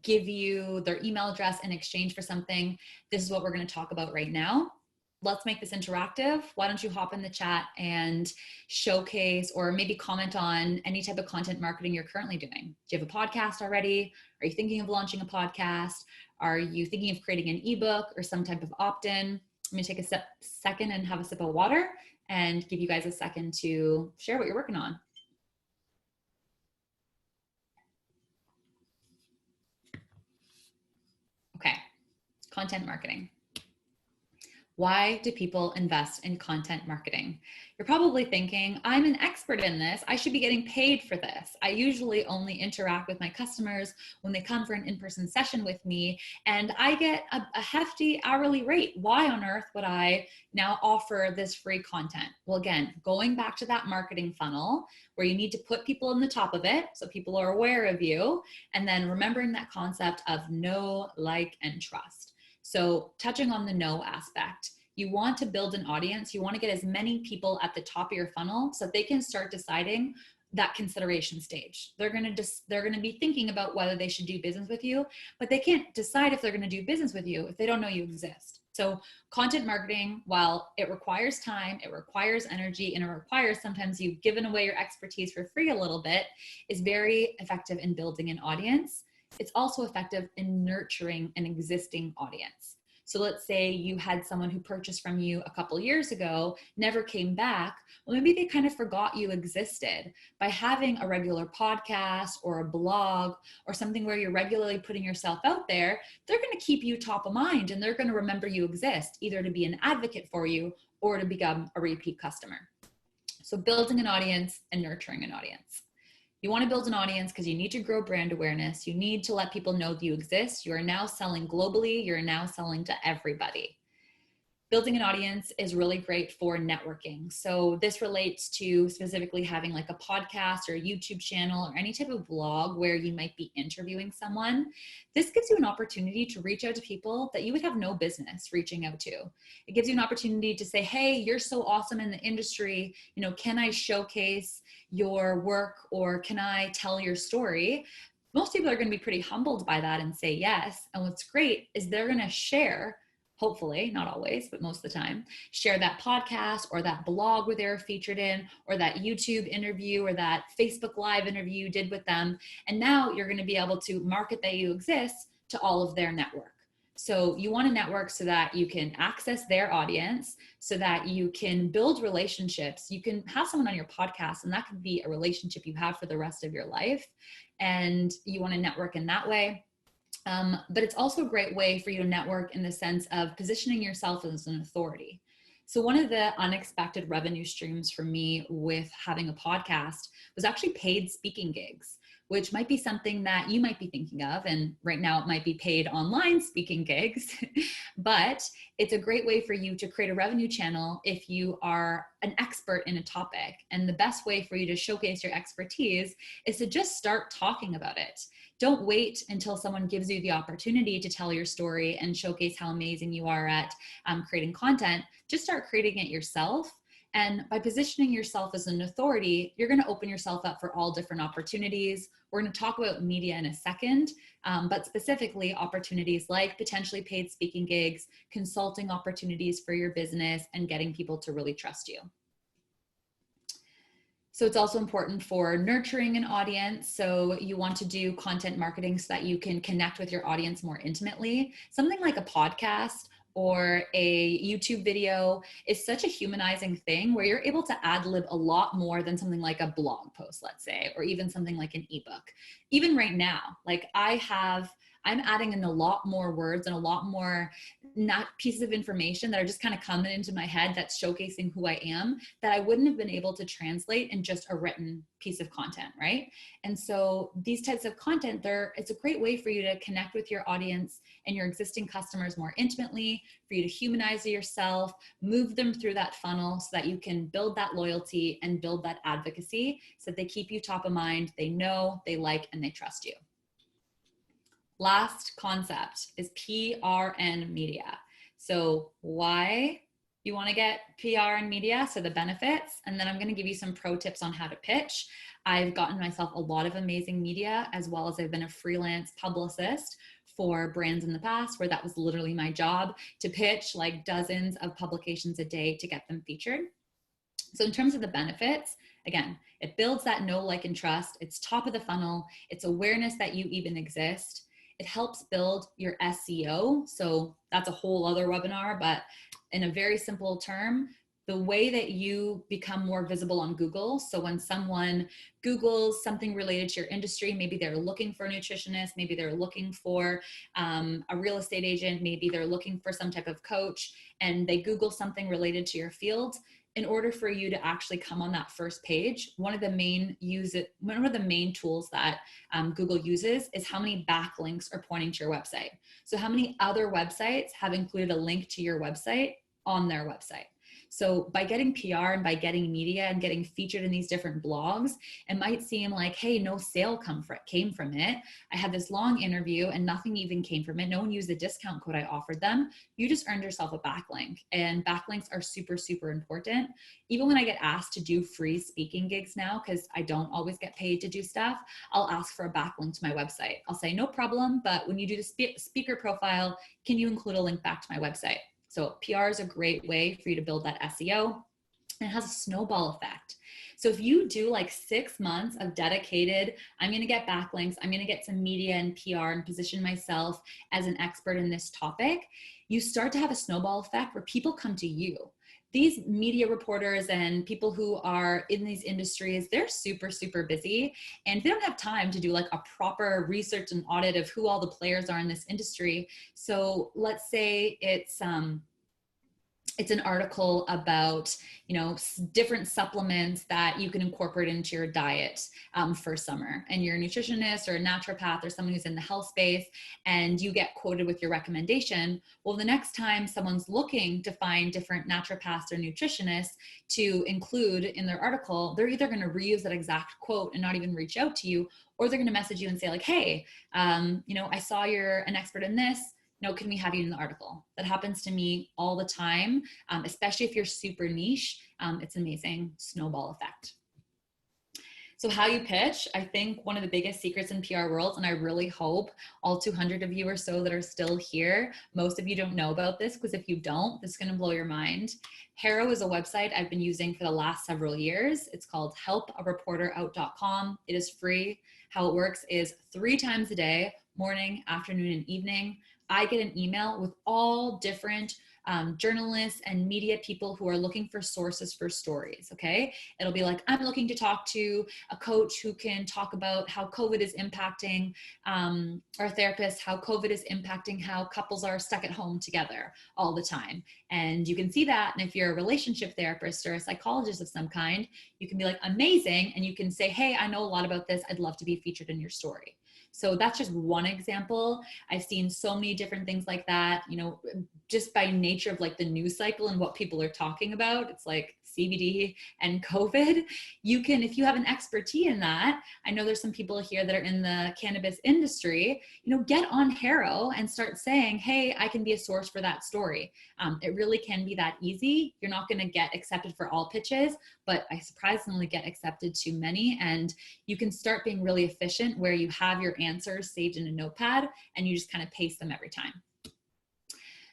give you their email address in exchange for something. This is what we're going to talk about right now. Let's make this interactive. Why don't you hop in the chat and showcase or maybe comment on any type of content marketing you're currently doing? Do you have a podcast already? Are you thinking of launching a podcast? Are you thinking of creating an ebook or some type of opt-in? I'm going to take a second and have a sip of water and give you guys a second to share what you're working on. Okay, content marketing. Why do people invest in content marketing? You're probably thinking, I'm an expert in this. I should be getting paid for this. I usually only interact with my customers when they come for an in-person session with me, and I get a hefty hourly rate. Why on earth would I now offer this free content? Well, again, going back to that marketing funnel where you need to put people in the top of it so people are aware of you, and then remembering that concept of know, like, and trust. So touching on the know aspect, you want to build an audience. You want to get as many people at the top of your funnel so they can start deciding that consideration stage. They're going to be thinking about whether they should do business with you, but they can't decide if they're going to do business with you if they don't know you exist. So content marketing, while it requires time, it requires energy, and it requires sometimes you've given away your expertise for free a little bit, is very effective in building an audience. It's also effective in nurturing an existing audience. So let's say you had someone who purchased from you a couple years ago, never came back. Well, maybe they kind of forgot you existed. By having a regular podcast or a blog or something where you're regularly putting yourself out there, they're going to keep you top of mind and they're going to remember you exist, either to be an advocate for you or to become a repeat customer. So building an audience and nurturing an audience. You want to build an audience because you need to grow brand awareness. You need to let people know that you exist. You are now selling globally. You're now selling to everybody. Building an audience is really great for networking. So this relates to specifically having like a podcast or a YouTube channel or any type of blog where you might be interviewing someone. This gives you an opportunity to reach out to people that you would have no business reaching out to. It gives you an opportunity to say, hey, you're so awesome in the industry. Can I showcase your work or can I tell your story? Most people are going to be pretty humbled by that and say yes. And what's great is they're going to share, hopefully, not always, but most of the time, share that podcast or that blog where they were featured in, or that YouTube interview or that Facebook Live interview you did with them. And now you're going to be able to market that you exist to all of their network. So you want to network so that you can access their audience, so that you can build relationships. You can have someone on your podcast and that could be a relationship you have for the rest of your life. And you want to network in that way. But it's also a great way for you to network in the sense of positioning yourself as an authority. So one of the unexpected revenue streams for me with having a podcast was actually paid speaking gigs, which might be something that you might be thinking of. And right now it might be paid online speaking gigs, but it's a great way for you to create a revenue channel if you are an expert in a topic. And the best way for you to showcase your expertise is to just start talking about it. Don't wait until someone gives you the opportunity to tell your story and showcase how amazing you are at creating content. Just start creating it yourself. And by positioning yourself as an authority, you're going to open yourself up for all different opportunities. We're going to talk about media in a second, but specifically opportunities like potentially paid speaking gigs, consulting opportunities for your business, and getting people to really trust you. So it's also important for nurturing an audience. So you want to do content marketing so that you can connect with your audience more intimately. Something like a podcast or a YouTube video is such a humanizing thing where you're able to ad lib a lot more than something like a blog post, let's say, or even something like an ebook. Even right now, like I'm adding in a lot more words and a lot more not pieces of information that are just kind of coming into my head that's showcasing who I am that I wouldn't have been able to translate in just a written piece of content, right? And so these types of content, it's a great way for you to connect with your audience and your existing customers more intimately, for you to humanize yourself, move them through that funnel so that you can build that loyalty and build that advocacy so that they keep you top of mind, they know, they like, and they trust you. Last concept is PR and media. So why you want to get PR and media, so the benefits, and then I'm going to give you some pro tips on how to pitch. I've gotten myself a lot of amazing media, as well as I've been a freelance publicist for brands in the past where that was literally my job, to pitch like dozens of publications a day to get them featured. So in terms of the benefits, again, it builds that know, like, and trust. It's top of the funnel. It's awareness that you even exist. It helps build your SEO. So that's a whole other webinar, but in a very simple term, the way that you become more visible on Google. So when someone Googles something related to your industry, maybe they're looking for a nutritionist, maybe they're looking for a real estate agent, maybe they're looking for some type of coach, and they Google something related to your field. In order for you to actually come on that first page, one of the main tools that Google uses is how many backlinks are pointing to your website. So how many other websites have included a link to your website on their website. So by getting PR and by getting media and getting featured in these different blogs, it might seem like, hey, no sale came from it. I had this long interview and nothing even came from it. No one used the discount code I offered them. You just earned yourself a backlink, and backlinks are super, super important. Even when I get asked to do free speaking gigs now, because I don't always get paid to do stuff, I'll ask for a backlink to my website. I'll say, no problem, but when you do the speaker profile, can you include a link back to my website? So PR is a great way for you to build that SEO. And it has a snowball effect. So if you do like 6 months of dedicated, I'm going to get backlinks, I'm going to get some media and PR and position myself as an expert in this topic, you start to have a snowball effect where people come to you. These media reporters and people who are in these industries, they're super, super busy, and they don't have time to do like a proper research and audit of who all the players are in this industry. So let's say it's an article about, different supplements that you can incorporate into your diet for summer, and you're a nutritionist or a naturopath or someone who's in the health space, and you get quoted with your recommendation. Well, the next time someone's looking to find different naturopaths or nutritionists to include in their article, they're either going to reuse that exact quote and not even reach out to you, or they're going to message you and say like, hey, I saw you're an expert in this. Can we have you in the article? That happens to me all the time, especially if you're super niche. It's an amazing snowball effect. So how you pitch, I think one of the biggest secrets in PR world, and I really hope all 200 of you or so that are still here, most of you don't know about this, because if you don't, this is going to blow your mind. Haro is a website I've been using for the last several years. It's called helpareporterout.com. It is free. How it works is 3 times a day, morning, afternoon, and evening, I get an email with all different journalists and media people who are looking for sources for stories, okay? It'll be like, I'm looking to talk to a coach who can talk about how COVID is impacting, or a therapist, how COVID is impacting how couples are stuck at home together all the time. And you can see that, and if you're a relationship therapist or a psychologist of some kind, you can be like, amazing, and you can say, hey, I know a lot about this, I'd love to be featured in your story. So that's just one example. I've seen so many different things like that, just by nature of like the news cycle and what people are talking about. It's like CBD and COVID. You can, if you have an expertise in that, I know there's some people here that are in the cannabis industry, get on Haro and start saying, hey, I can be a source for that story. It really can be that easy. You're not going to get accepted for all pitches, but I surprisingly get accepted to many. And you can start being really efficient where you have your answers saved in a notepad and you just kind of paste them every time.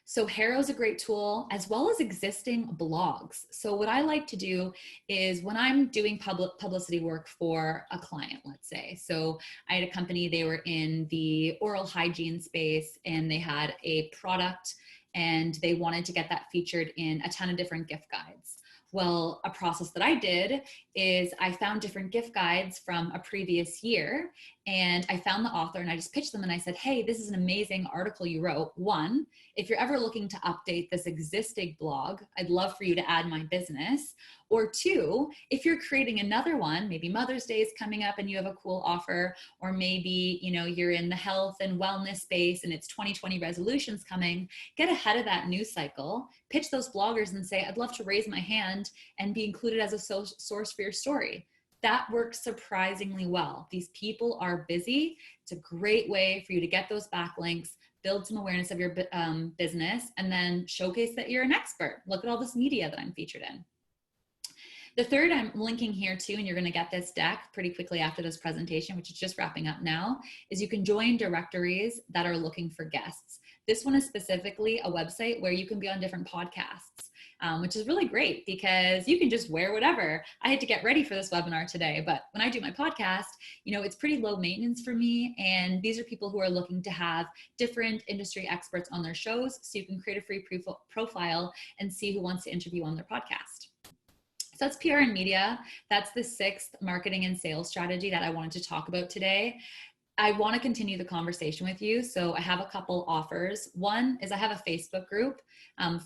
So Haro is a great tool, as well as existing blogs. So what I like to do is when I'm doing publicity work for a client, let's say, so I had a company, they were in the oral hygiene space and they had a product and they wanted to get that featured in a ton of different gift guides. Well, a process that I did is I found different gift guides from a previous year and I found the author and I just pitched them and I said, hey, this is an amazing article you wrote. One, if you're ever looking to update this existing blog, I'd love for you to add my business. Or two, if you're creating another one, maybe Mother's Day is coming up and you have a cool offer, or maybe, you're in the health and wellness space and it's 2020 resolutions coming, get ahead of that news cycle, pitch those bloggers and say, I'd love to raise my hand and be included as a source for your story. That works surprisingly well. These people are busy. It's a great way for you to get those backlinks, build some awareness of your business, and then showcase that you're an expert. Look at all this media that I'm featured in. The third I'm linking here too, and you're going to get this deck pretty quickly after this presentation, which is just wrapping up now, is you can join directories that are looking for guests. This one is specifically a website where you can be on different podcasts, which is really great because you can just wear whatever. I had to get ready for this webinar today, but when I do my podcast, it's pretty low maintenance for me. And these are people who are looking to have different industry experts on their shows. So you can create a free profile and see who wants to interview on their podcast. So that's PR and media. That's the sixth marketing and sales strategy that I wanted to talk about today. I want to continue the conversation with you. So I have a couple offers. One is I have a Facebook group,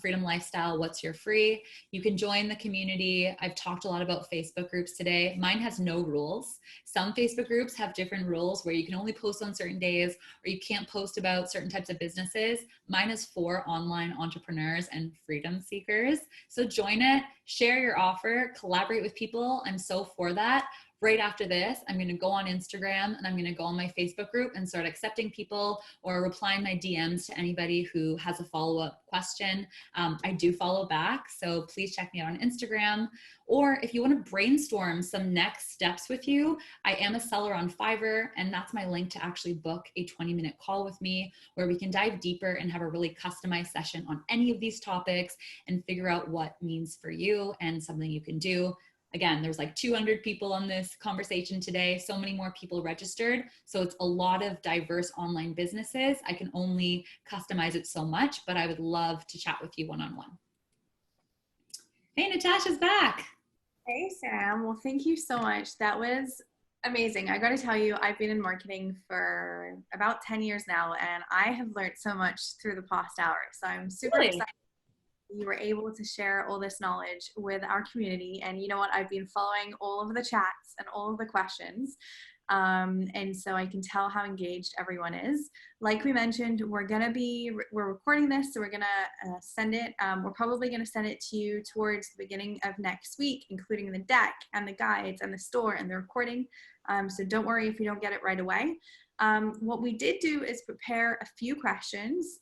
Freedom Lifestyle, What's Your Free? You can join the community. I've talked a lot about Facebook groups today. Mine has no rules. Some Facebook groups have different rules where you can only post on certain days or you can't post about certain types of businesses. Mine is for online entrepreneurs and freedom seekers. So join it, share your offer, collaborate with people. I'm so for that. Right after this, I'm going to go on Instagram and I'm going to go on my Facebook group and start accepting people or replying my DMs to anybody who has a follow-up question. I do follow back, so please check me out on Instagram. Or if you want to brainstorm some next steps with you, I am a seller on Fiverr, and that's my link to actually book a 20-minute call with me where we can dive deeper and have a really customized session on any of these topics and figure out what means for you and something you can do. Again, there's like 200 people on this conversation today, so many more people registered. So it's a lot of diverse online businesses. I can only customize it so much, but I would love to chat with you one-on-one. Hey, Natasha's back. Hey, Sam. Well, thank you so much. That was amazing. I got to tell you, I've been in marketing for about 10 years now, and I have learned so much through the past hour. So I'm super excited you were able to share all this knowledge with our community. And you know what? I've been following all of the chats and all of the questions. And so I can tell how engaged everyone is. Like we mentioned, we're recording this, so we're going to send it. We're probably going to send it to you towards the beginning of next week, including the deck and the guides and the store and the recording. So don't worry if you don't get it right away. What we did do is prepare a few questions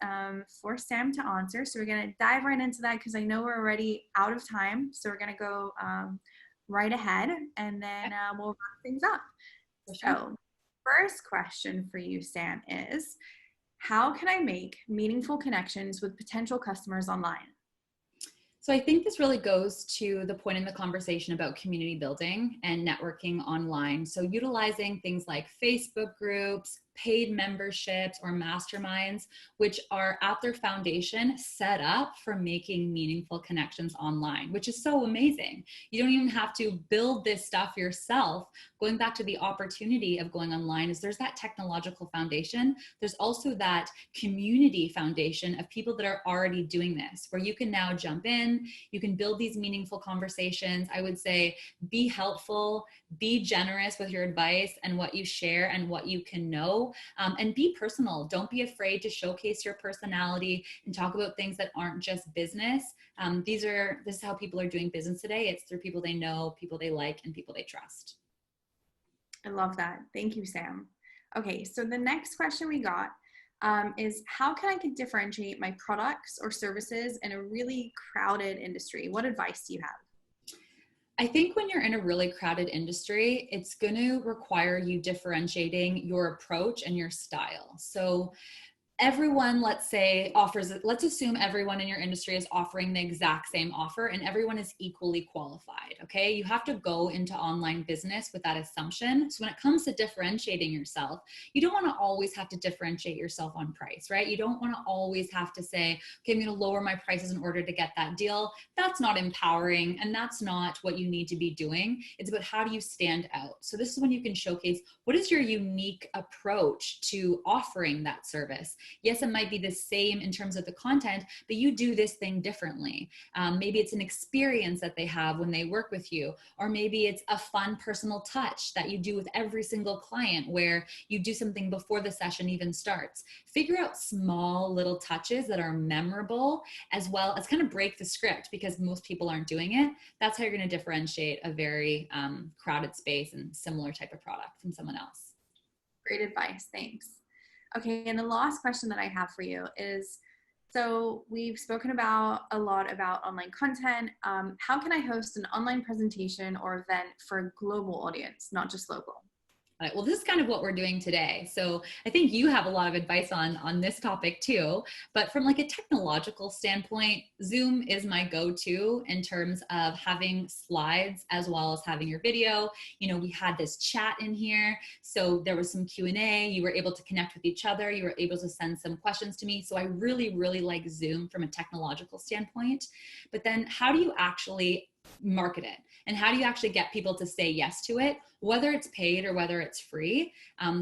for Sam to answer. So we're going to dive right into that because I know we're already out of time. So we're going to go right ahead and then we'll wrap things up. So first question for you, Sam, is how can I make meaningful connections with potential customers online? So I think this really goes to the point in the conversation about community building and networking online. So utilizing things like Facebook groups, paid memberships, or masterminds, which are at their foundation set up for making meaningful connections online, which is so amazing. You don't even have to build this stuff yourself. Going back to the opportunity of going online is there's that technological foundation. There's also that community foundation of people that are already doing this, where you can now jump in, you can build these meaningful conversations. I would say be helpful, be generous with your advice and what you share and what you can know, and be personal. Don't be afraid to showcase your personality and talk about things that aren't just business. This is how people are doing business today. It's through people they know, people they like, and people they trust. I love that. Thank you, Sam. Okay, so the next question we got is how can I differentiate my products or services in a really crowded industry? What advice do you have? I think when you're in a really crowded industry, it's going to require you differentiating your approach and your style. So everyone, let's assume everyone in your industry is offering the exact same offer and everyone is equally qualified. Okay. You have to go into online business with that assumption. So when it comes to differentiating yourself, you don't want to always have to differentiate yourself on price, right? You don't want to always have to say, okay, I'm going to lower my prices in order to get that deal. That's not empowering. And that's not what you need to be doing. It's about how do you stand out? So this is when you can showcase what is your unique approach to offering that service. Yes, it might be the same in terms of the content, but you do this thing differently. Maybe it's an experience that they have when they work with you, or maybe it's a fun personal touch that you do with every single client where you do something before the session even starts. Figure out small little touches that are memorable, as well as kind of break the script because most people aren't doing it. That's how you're going to differentiate a very crowded space and similar type of product from someone else. Great advice. Thanks. Okay, and the last question that I have for you is, so we've spoken about a lot about online content. How can I host an online presentation or event for a global audience, not just local? All right, well, this is kind of what we're doing today. So I think you have a lot of advice on this topic too, but from like a technological standpoint, Zoom is my go-to in terms of having slides as well as having your video. You know, we had this chat in here, so there was some Q&A, you were able to connect with each other, you were able to send some questions to me. So I really, really like Zoom from a technological standpoint. But then how do you actually market it? And how do you actually get people to say yes to it, whether it's paid or whether it's free?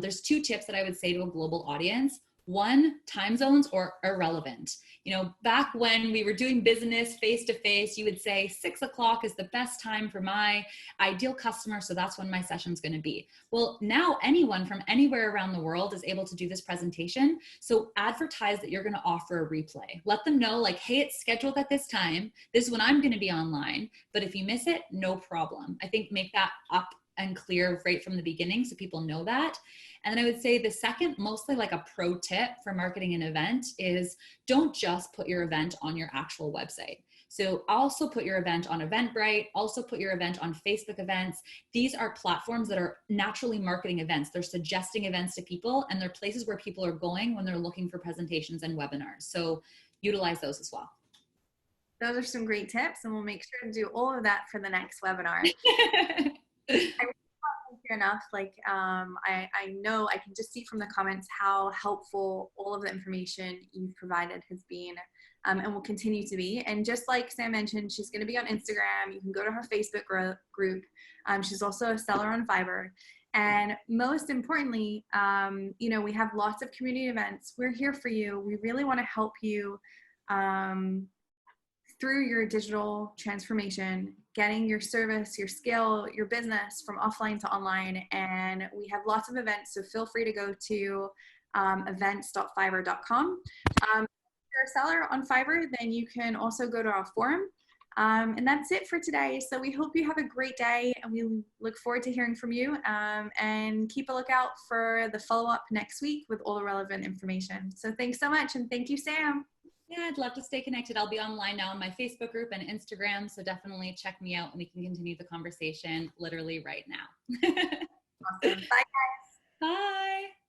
There's two tips that I would say to a global audience. One, time zones or irrelevant. You know, back when we were doing business face to face, you would say 6 o'clock is the best time for my ideal customer. So that's when my session's going to be. Well, now anyone from anywhere around the world is able to do this presentation. So advertise that you're going to offer a replay. Let them know like, hey, it's scheduled at this time. This is when I'm going to be online. But if you miss it, no problem. I think make that up and clear right from the beginning so people know that. And then I would say the second, mostly like a pro tip for marketing an event, is don't just put your event on your actual website. So also put your event on Eventbrite, also put your event on Facebook events. These are platforms that are naturally marketing events. They're suggesting events to people, and they're places where people are going when they're looking for presentations and webinars. So utilize those as well. Those are some great tips, and we'll make sure to do all of that for the next webinar. Enough. Like, I know I can just see from the comments how helpful all of the information you've provided has been, and will continue to be. And just like Sam mentioned, she's going to be on Instagram. You can go to her Facebook group. She's also a seller on Fiverr. And most importantly, you know, we have lots of community events. We're here for you. We really want to help you through your digital transformation, getting your service, your skill, your business from offline to online. And we have lots of events, so feel free to go to events.fiverr.com. If you're a seller on Fiverr, then you can also go to our forum. And that's it for today. So we hope you have a great day, and we look forward to hearing from you, and keep a lookout for the follow-up next week with all the relevant information. So thanks so much. And thank you, Sam. Yeah, I'd love to stay connected. I'll be online now on my Facebook group and Instagram. So definitely check me out and we can continue the conversation literally right now. Awesome. Bye, guys. Bye.